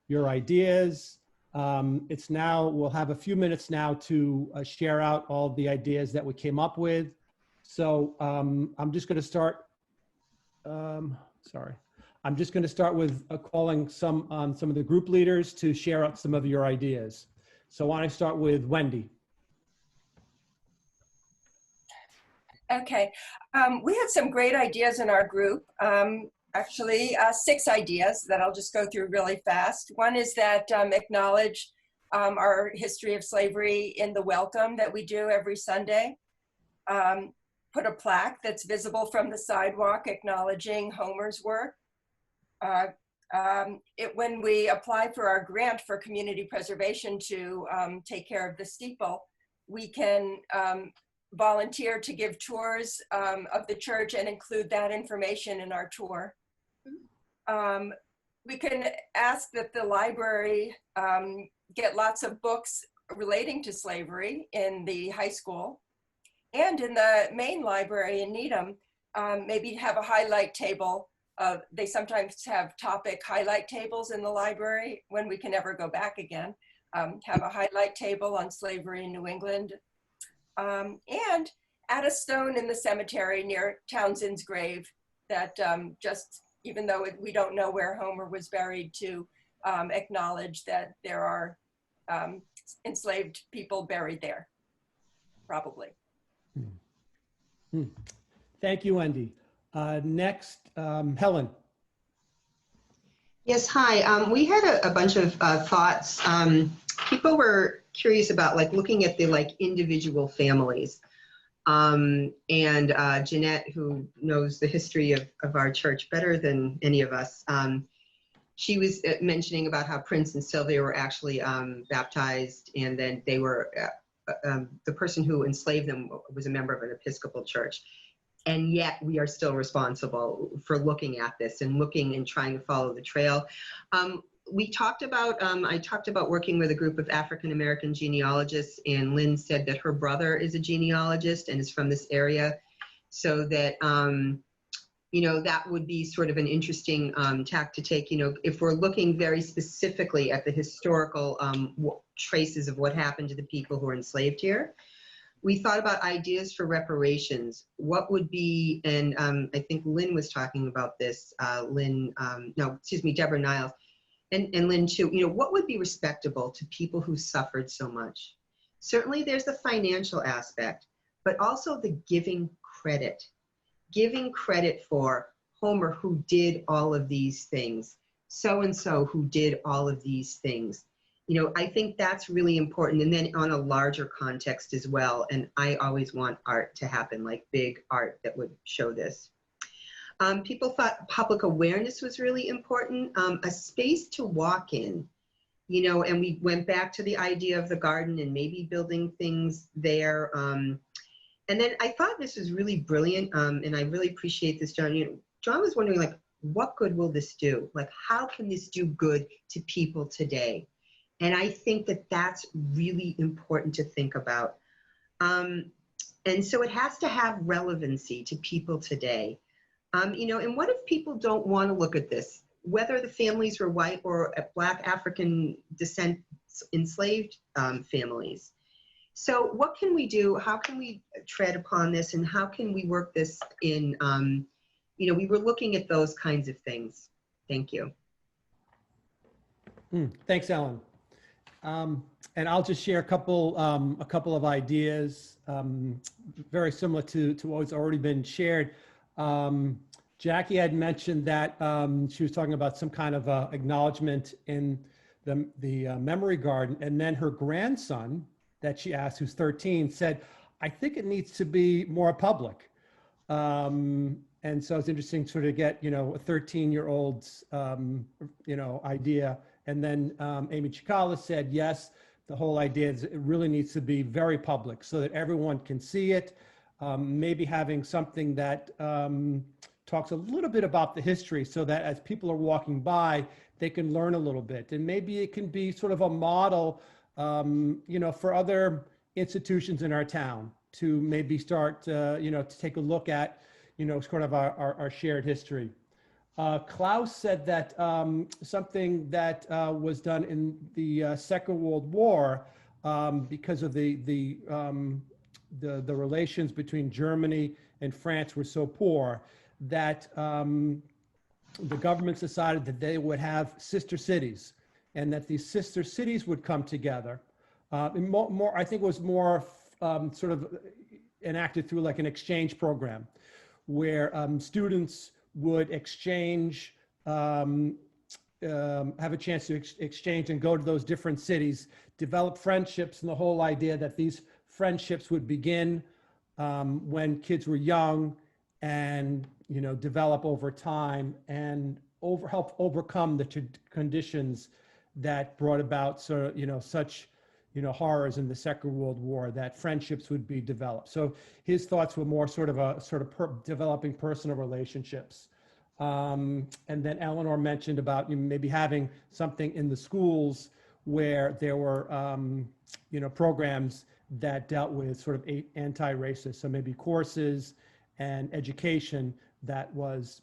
your ideas. We'll have a few minutes now to share out all the ideas that we came up with. So I'm just going to start. I'm just going to start with calling some of the group leaders to share out some of your ideas. So why don't I start with Wendy? Okay, we had some great ideas in our group. Actually, 6 ideas that I'll just go through really fast. One is that acknowledge our history of slavery in the welcome that we do every Sunday. Put a plaque that's visible from the sidewalk acknowledging Homer's work. When we apply for our grant for community preservation to take care of the steeple, we can volunteer to give tours of the church and include that information in our tour. We can ask that the library get lots of books relating to slavery in the high school, and in the main library in Needham, maybe have a highlight table. They sometimes have topic highlight tables in the library when we can ever go back again. Have a highlight table on slavery in New England, and add a stone in the cemetery near Townsend's grave that just, even though we don't know where Homer was buried, to acknowledge that there are enslaved people buried there, probably. Thank you, Wendy. Next, Helen. Yes, hi. We had a bunch of thoughts. People were curious about like looking at the like individual families. And Jeanette, who knows the history of our church better than any of us, she was mentioning about how Prince and Sylvia were actually baptized, and then they were, the person who enslaved them was a member of an Episcopal church. And yet we are still responsible for looking at this and looking and trying to follow the trail. We talked about, I talked about working with a group of African-American genealogists, and Lynn said that her brother is a genealogist and is from this area. So that, you know, that would be sort of an interesting tack to take, you know, if we're looking very specifically at the historical traces of what happened to the people who were enslaved here. We thought about ideas for reparations. What would be, and I think Lynn was talking about this, Deborah Niles, and Lynn too, you know, what would be respectable to people who suffered so much? Certainly there's the financial aspect, but also the giving credit for Homer who did all of these things, so-and-so who did all of these things. You know, I think that's really important. And then on a larger context as well. And I always want art to happen, like big art that would show this. People thought public awareness was really important, a space to walk in, you know, and we went back to the idea of the garden and maybe building things there. And then I thought this was really brilliant. And I really appreciate this, John. You know, John was wondering, like, what good will this do? Like, how can this do good to people today? And I think that that's really important to think about. And so it has to have relevancy to people today. You know, and what if people don't want to look at this, whether the families were white or Black African descent enslaved families? So what can we do? How can we tread upon this, and how can we work this in, you know, we were looking at those kinds of things. Thank you. Thanks, Ellen. And I'll just share a couple of ideas, very similar to what's already been shared. Jackie had mentioned that she was talking about some kind of acknowledgement in the memory garden, and then her grandson that she asked, who's 13, said, "I think it needs to be more public." And so it's interesting to sort of get, you know, a 13-year-old's, you know, idea. And then Amy Chikala said, yes, the whole idea is it really needs to be very public so that everyone can see it. Maybe having something that talks a little bit about the history so that as people are walking by, they can learn a little bit. And maybe it can be sort of a model, you know, for other institutions in our town to maybe start, you know, to take a look at, you know, sort of our shared history. Klaus said that something that was done in the Second World War because of the relations between Germany and France were so poor that the governments decided that they would have sister cities, and that these sister cities would come together. And I think it was more sort of enacted through like an exchange program, where students would exchange, have a chance to exchange and go to those different cities, develop friendships, and the whole idea that these friendships would begin when kids were young and, you know, develop over time and help overcome the conditions that brought about, so, you know, such horrors in the Second World War, that friendships would be developed. So his thoughts were more developing personal relationships. And then Eleanor mentioned about maybe having something in the schools where there were, programs that dealt with sort of anti-racist. So maybe courses and education that was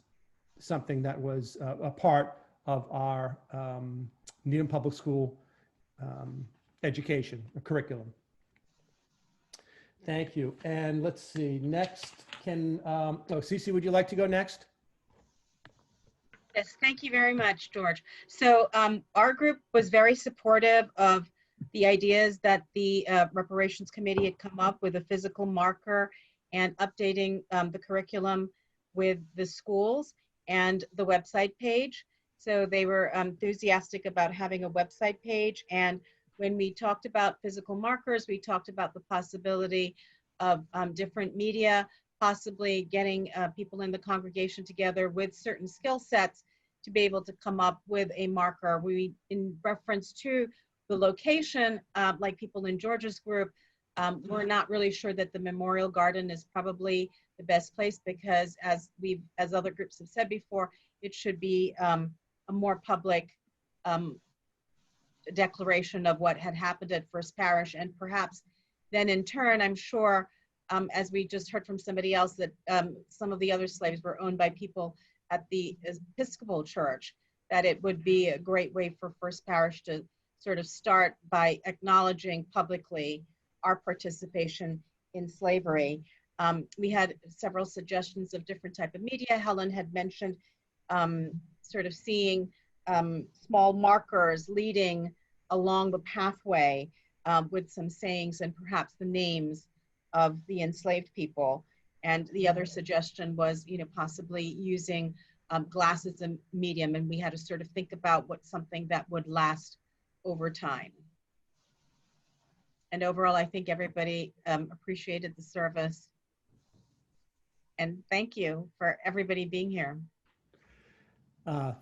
something that was a part of our Needham Public School education, a curriculum. Thank you. And let's see, next Cece, would you like to go next? Yes, thank you very much, George. So our group was very supportive of the ideas that the Reparations Committee had come up with, a physical marker and updating the curriculum with the schools and the website page. So they were enthusiastic about having a website page. And when we talked about physical markers, we talked about the possibility of different media, possibly getting people in the congregation together with certain skill sets to be able to come up with a marker. We, in reference to the location, like people in George's group, we're not really sure that the Memorial Garden is probably the best place, because as other groups have said before, it should be a more public declaration of what had happened at First Parish. And perhaps then in turn, I'm sure, as we just heard from somebody else, that some of the other slaves were owned by people at the Episcopal Church, that it would be a great way for First Parish to sort of start by acknowledging publicly our participation in slavery. We had several suggestions of different type of media. Helen had mentioned sort of seeing small markers leading along the pathway with some sayings and perhaps the names of the enslaved people. And the other suggestion was, possibly using glasses and medium, and we had to sort of think about what's something that would last over time. And overall, I think everybody appreciated the service. And thank you for everybody being here.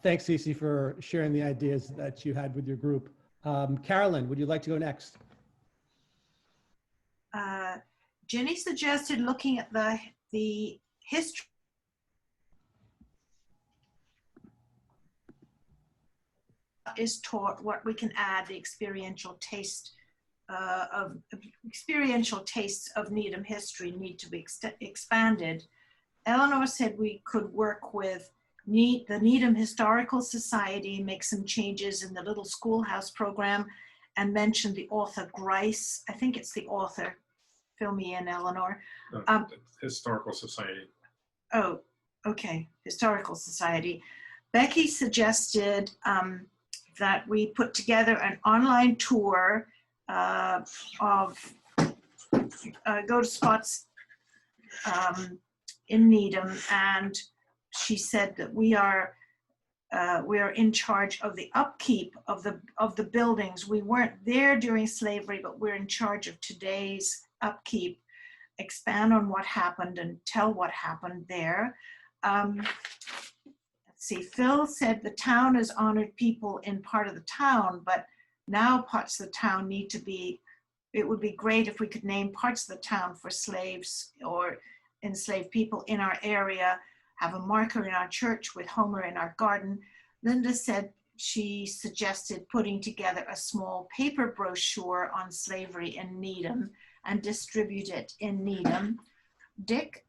Thanks, Cece, for sharing the ideas that you had with your group. Carolyn, would you like to go next? Jenny suggested looking at the history is taught, what we can add, the experiential tastes of Needham history need to be expanded. Eleanor said we could work with the Needham Historical Society, make some changes in the Little Schoolhouse program, and mention the author Grice. I think it's the author. Fill me in, Eleanor. Historical Society. Oh, okay, Historical Society. Becky suggested that we put together an online tour of go to spots in Needham, and she said that we are in charge of the upkeep of the buildings. We weren't there during slavery, but we're in charge of today's upkeep, expand on what happened and tell what happened there. Let's see, Phil said the town has honored people in part of the town, but now parts of the town need to be, it would be great if we could name parts of the town for slaves or enslaved people in our area, have a marker in our church with Homer in our garden. Linda said she suggested putting together a small paper brochure on slavery in Needham and distribute it in Needham. Dick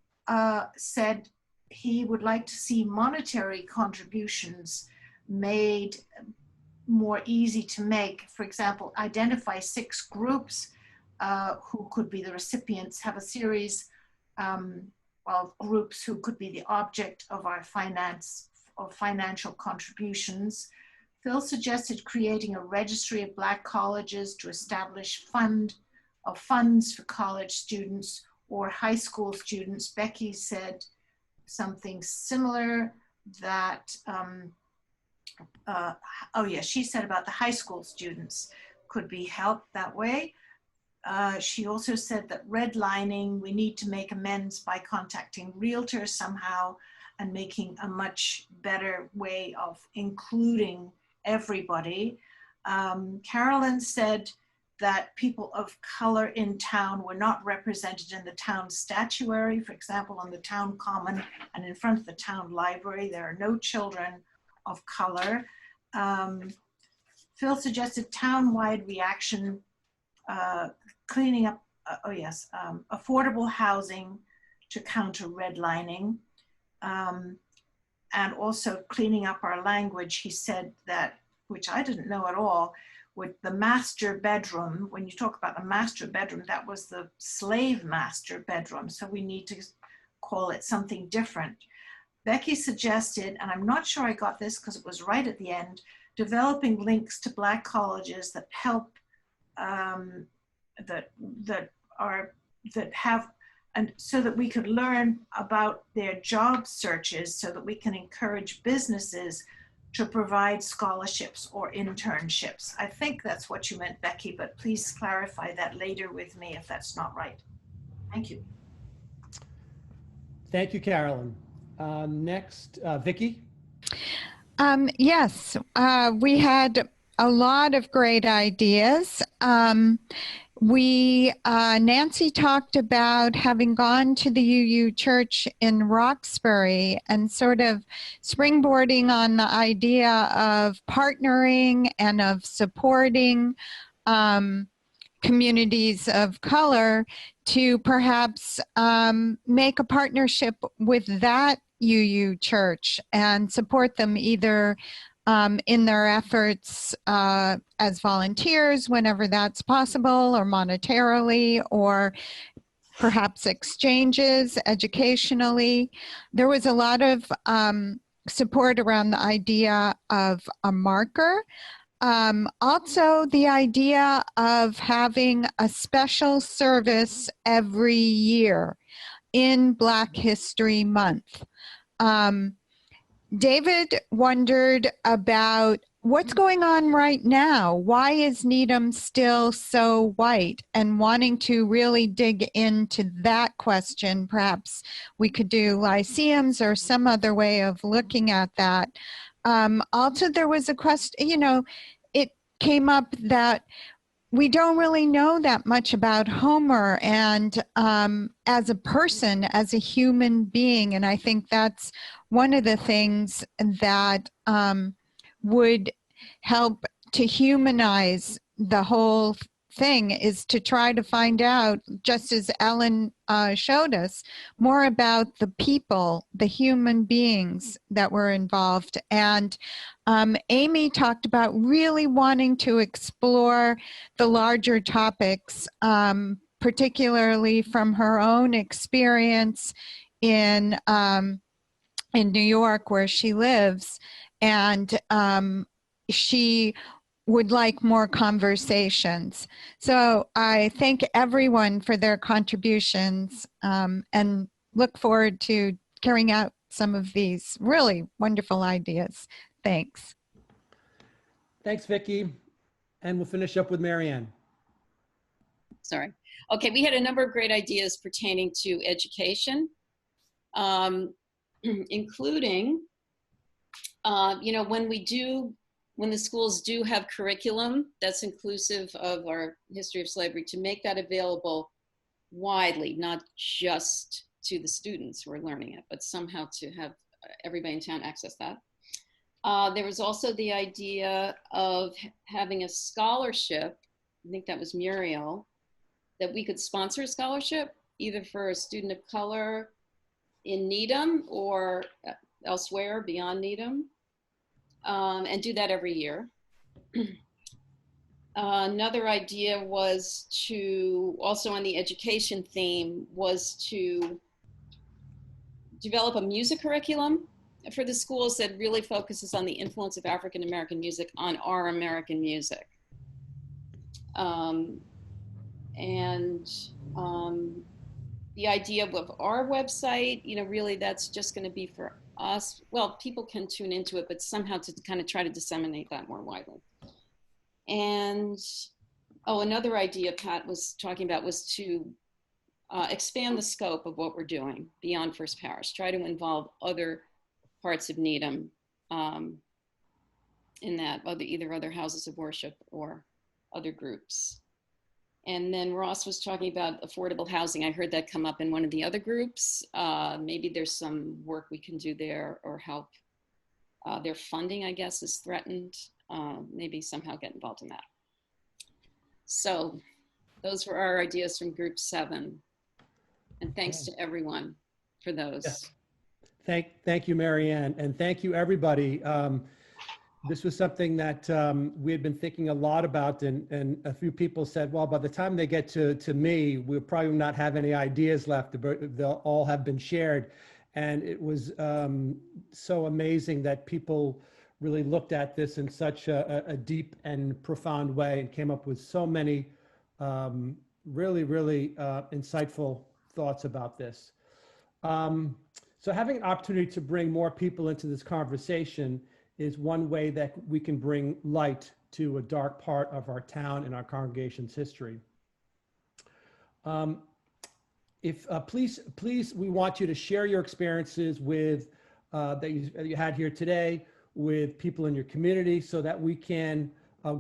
said he would like to see monetary contributions made more easy to make. For example, identify 6 groups who could be the recipients, have a series of groups who could be the object of our financial contributions. Phil suggested creating a registry of Black colleges to establish funds for college students or high school students. Becky said something similar, that, she said about the high school students could be helped that way. She also said that redlining, we need to make amends by contacting realtors somehow and making a much better way of including everybody. Carolyn said that people of color in town were not represented in the town statuary. For example, on the town common and in front of the town library, there are no children of color. Phil suggested town-wide reaction, cleaning up, affordable housing to counter redlining, and also cleaning up our language. He said that, which I didn't know at all, with the master bedroom, when you talk about a master bedroom, that was the slave master bedroom. So we need to call it something different. Becky suggested, and I'm not sure I got this because it was right at the end, developing links to Black colleges that help, and so that we could learn about their job searches, so that we can encourage businesses to provide scholarships or internships. I think that's what you meant, Becky, but please clarify that later with me if that's not right. Thank you. Thank you, Carolyn. Next, Vicki. Yes, we had a lot of great ideas. Nancy talked about having gone to the UU Church in Roxbury and sort of springboarding on the idea of partnering and of supporting communities of color to perhaps make a partnership with that UU Church and support them either in their efforts as volunteers whenever that's possible, or monetarily, or perhaps exchanges educationally. There was a lot of support around the idea of a marker. Also, the idea of having a special service every year in Black History Month. David wondered about what's going on right now. Why is Needham still so white? And wanting to really dig into that question. Perhaps we could do lyceums or some other way of looking at that. Also, there was a question, it came up that we don't really know that much about Homer and as a person, as a human being. And I think that's one of the things that would help to humanize the whole thing, is to try to find out, just as Ellen showed us, more about the people, the human beings that were involved. And Amy talked about really wanting to explore the larger topics, particularly from her own experience in New York, where she lives. And she would like more conversations. So I thank everyone for their contributions and look forward to carrying out some of these really wonderful ideas. Thanks. Thanks, Vicki. And we'll finish up with Marianne. Sorry. Okay, we had a number of great ideas pertaining to education, including, when the schools do have curriculum that's inclusive of our history of slavery, to make that available widely, not just to the students who are learning it, but somehow to have everybody in town access that. There was also the idea of having a scholarship, I think that was Muriel, that we could sponsor a scholarship either for a student of color in Needham or elsewhere beyond Needham, and do that every year. Another idea was to, also on the education theme, was to develop a music curriculum for the schools that really focuses on the influence of African American music on our American music. The idea of our website, really that's just going to be for us. Well, people can tune into it, but somehow to kind of try to disseminate that more widely. And, another idea Pat was talking about was to expand the scope of what we're doing beyond First Parish, try to involve other parts of Needham in that, either other houses of worship or other groups. And then Ross was talking about affordable housing. I heard that come up in one of the other groups. Maybe there's some work we can do there or help. Their funding, I guess, is threatened. Maybe somehow get involved in that. So those were our ideas from group 7. And thanks to everyone for those. Yes. Thank you, Marianne, and thank you, everybody. This was something that we had been thinking a lot about, and a few people said, well, by the time they get to me, we'll probably not have any ideas left. They'll all have been shared. And it was so amazing that people really looked at this in such a deep and profound way and came up with so many really insightful thoughts about this. So having an opportunity to bring more people into this conversation is one way that we can bring light to a dark part of our town and our congregation's history. Please, we want you to share your experiences with that you had here today with people in your community, so that we can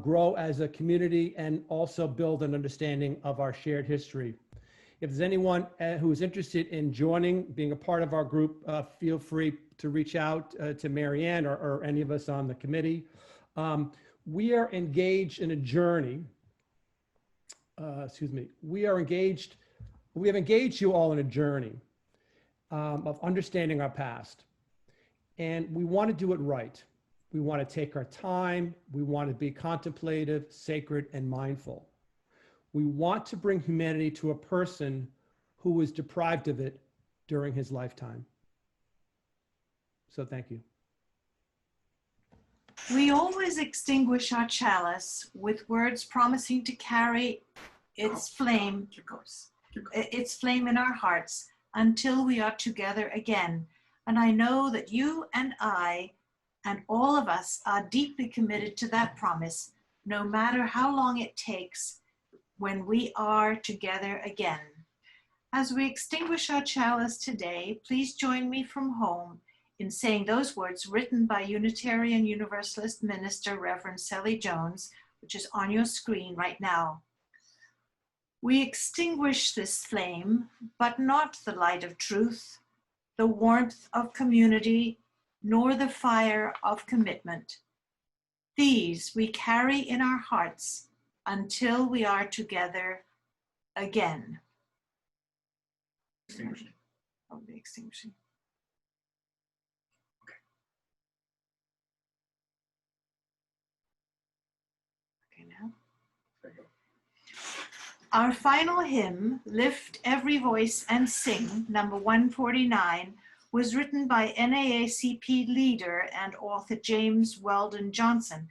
grow as a community and also build an understanding of our shared history. If there's anyone who is interested in joining, being a part of our group, feel free to reach out to Marianne or any of us on the committee. We are engaged in a journey. We have engaged you all in a journey of understanding our past. And we want to do it right. We want to take our time. We want to be contemplative, sacred, and mindful. We want to bring humanity to a person who was deprived of it during his lifetime. So thank you. We always extinguish our chalice with words promising to carry its flame in our hearts until we are together again. And I know that you and I and all of us are deeply committed to that promise, no matter how long it takes, when we are together again. As we extinguish our chalice today, please join me from home in saying those words written by Unitarian Universalist Minister Reverend Sally Jones, which is on your screen right now. We extinguish this flame, but not the light of truth, the warmth of community, nor the fire of commitment. These we carry in our hearts until we are together again. Extinguishing. I'll be extinguishing. Okay, now. There you go. Our final hymn, Lift Every Voice and Sing, number 149, was written by NAACP leader and author James Weldon Johnson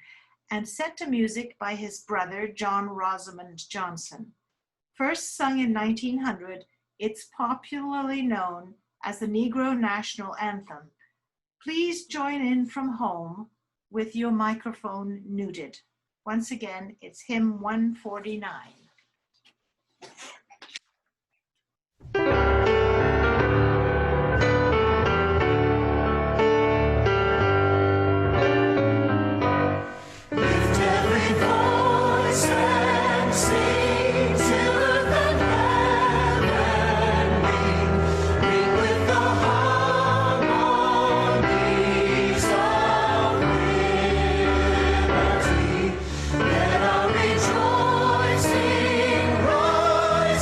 and set to music by his brother John Rosamond Johnson. First sung in 1900, it's popularly known as the Negro National Anthem. Please join in from home with your microphone muted. Once again, it's hymn 149. Let our rejoicing rise.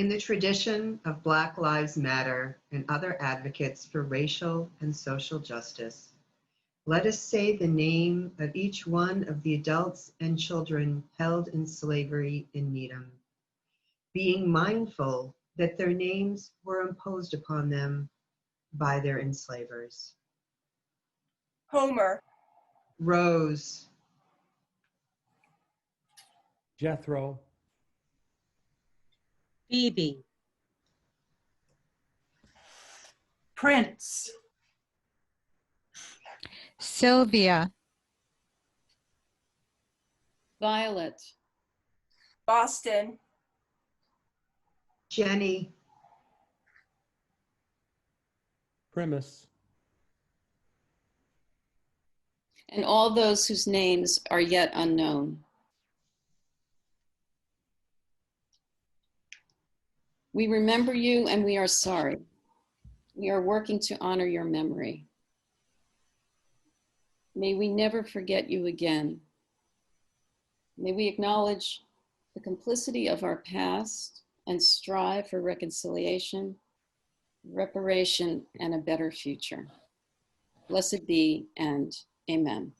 In the tradition of Black Lives Matter and other advocates for racial and social justice, let us say the name of each one of the adults and children held in slavery in Needham, being mindful that their names were imposed upon them by their enslavers. Homer, Rose, Jethro, Phoebe, Prince, Sylvia, Violet, Boston, Jenny, Primus, and all those whose names are yet unknown. We remember you and we are sorry. We are working to honor your memory. May we never forget you again. May we acknowledge the complicity of our past and strive for reconciliation, reparation, and a better future. Blessed be and amen.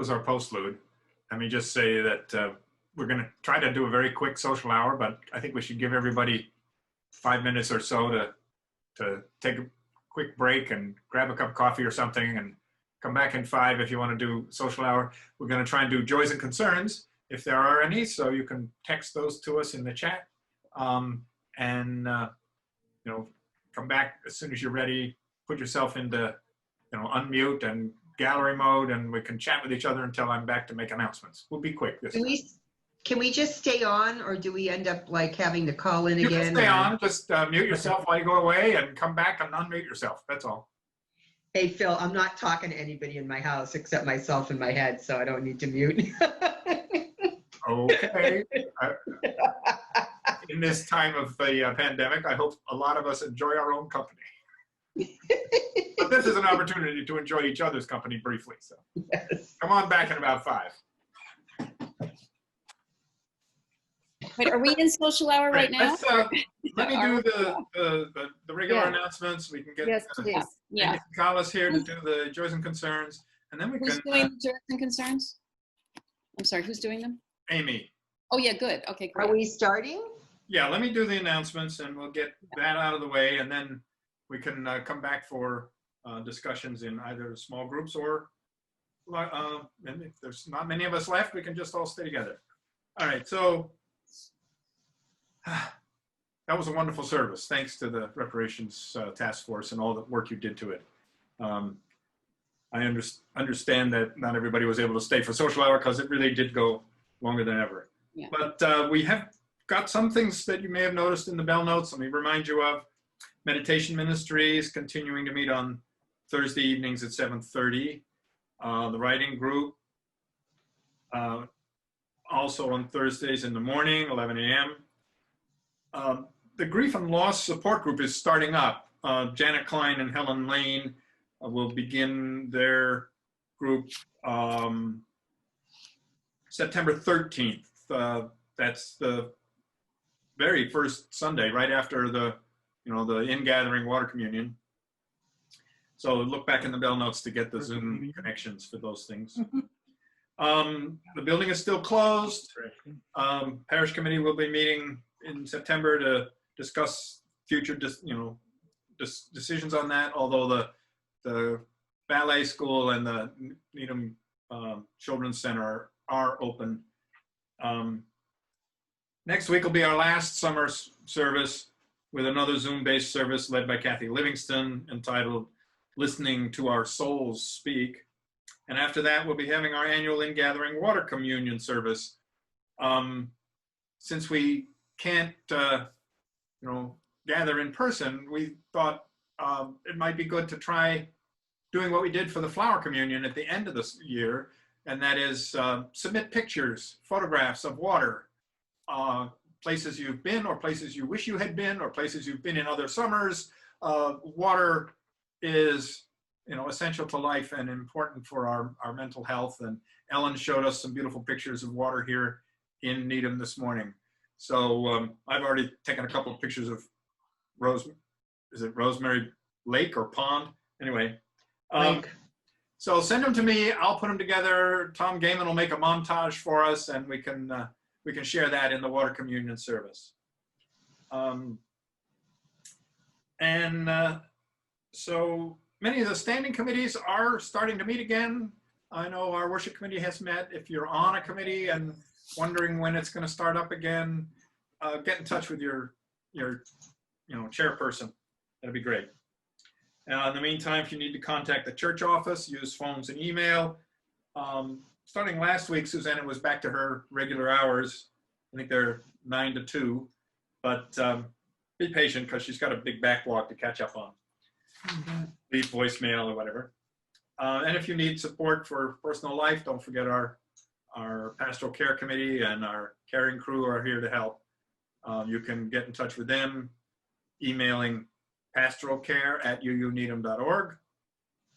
close our postlude, let me just say that we're going to try to do a very quick social hour, but I think we should give everybody 5 minutes or so to take a quick break and grab a cup of coffee or something and come back in 5 if you want to do social hour. We're going to try and do joys and concerns if there are any, so you can text those to us in the chat. You know, come back as soon as you're ready, put yourself into, you know, unmute and gallery mode, and we can chat with each other until I'm back to make announcements. We'll be quick this time. Can we just stay on, or do we end up like having to call in You again? can stay on, just mute yourself while you go away and come back and unmute yourself, that's all. Hey, Phil, I'm not talking to anybody in my house except myself in my head, so I don't need to mute. Okay. In this time of the pandemic, I hope a lot of us enjoy our own company. But this is an opportunity to enjoy each other's company briefly. So Yes. come on back in about 5. Wait, are we in social hour right now? Let's, let me do the regular Yeah. announcements. We can get Yes, please. Yeah. Carlos here to do the joys and concerns, and then we Who's can doing the joys and concerns? I'm sorry, who's doing them? Amy. Oh, yeah, good. Okay, Are great. we starting? Yeah, let me do the announcements, and we'll get that out of the way, and then we can come back for discussions in either small groups or, and if there's not many of us left, we can just all stay together. All right, so that was a wonderful service. Thanks to the Reparations Task Force and all the work you did to it. I understand that not everybody was able to stay for social hour because it really did go longer than ever. Yeah. But we have got some things that you may have noticed in the bell notes. Let me remind you of Meditation Ministries continuing to meet on Thursday evenings at 7:30. The writing group also on Thursdays in the morning, 11 a.m. The grief and loss support group is starting up. Janet Klein and Helen Lane will begin their group September 13th. That's the very first Sunday, right after the, the in-gathering water communion. So look back in the bell notes to get the Zoom connections for those things. The building is still closed. Parish committee will be meeting in September to discuss future, decisions on that. Although the ballet school and the Needham Children's Center are open. Next week will be our last summer service with another Zoom-based service led by Kathy Livingston entitled Listening to Our Souls Speak. And after that, we'll be having our annual in-gathering water communion service. Since we can't, gather in person, we thought it might be good to try doing what we did for the flower communion at the end of this year, and that is submit pictures, photographs of water, places you've been or places you wish you had been or places you've been in other summers. Water is essential to life and important for our mental health. And Ellen showed us some beautiful pictures of water here in Needham this morning. So I've already taken a couple of pictures of Rosemary Lake or Pond? Anyway. So send them to me. I'll put them together. Tom Gaiman will make a montage for us, and we can share that in the water communion service. So many of the standing committees are starting to meet again. I know our worship committee has met. If you're on a committee and wondering when it's going to start up again, get in touch with your chairperson. That'd be great. In the meantime, if you need to contact the church office, use phones and email. Starting last week, Susanna was back to her regular hours. I think they're 9 to 2, but be patient because she's got a big backlog to catch up on. Leave voicemail or whatever. And if you need support for personal life, don't forget our pastoral care committee and our caring crew are here to help. You can get in touch with them emailing pastoralcare@uuneedham.org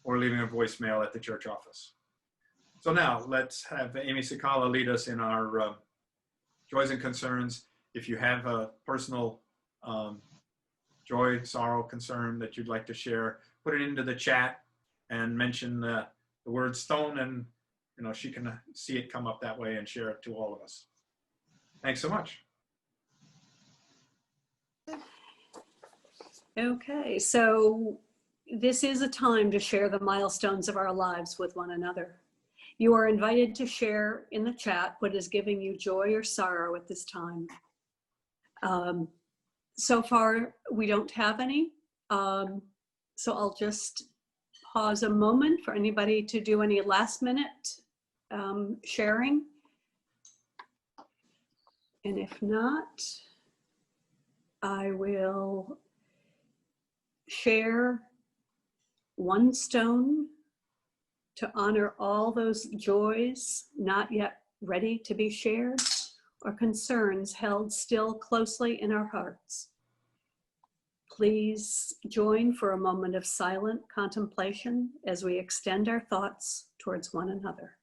or leaving a voicemail at the church office. So now let's have Amy Sikala lead us in our joys and concerns. If you have a personal joy, sorrow, concern that you'd like to share, put it into the chat and mention the word stone, and she can see it come up that way and share it to all of us. Thanks so much. Okay, so this is a time to share the milestones of our lives with one another. You are invited to share in the chat what is giving you joy or sorrow at this time. So far, we don't have any. So I'll just pause a moment for anybody to do any last minute sharing. And if not, I will share one stone to honor all those joys not yet ready to be shared or concerns held still closely in our hearts. Please join for a moment of silent contemplation as we extend our thoughts towards one another.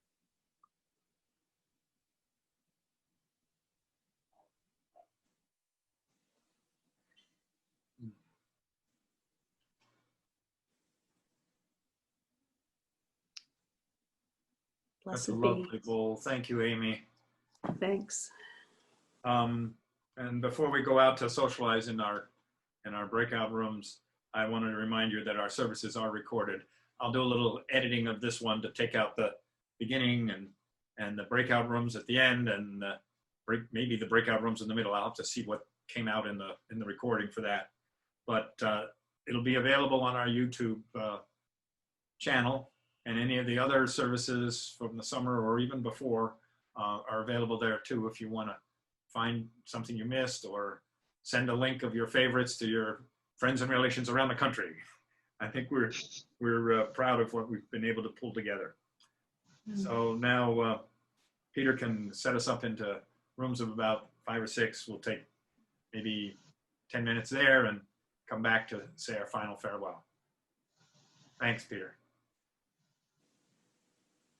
That's a Blessed be. lovely bowl. Thank you, Amy. Thanks. And before we go out to socialize in our breakout rooms, I want to remind you that our services are recorded. I'll do a little editing of this one to take out the beginning and the breakout rooms at the end, and maybe the breakout rooms in the middle. I'll have to see what came out in the recording for that. But it'll be available on our YouTube channel, and any of the other services from the summer or even before are available there too if you want to find something you missed or send a link of your favorites to your friends and relations around the country. I think we're proud of what we've been able to pull together. So now Peter can set us up into rooms of about 5 or 6. We'll take maybe 10 minutes there and come back to say our final farewell. Thanks, Peter.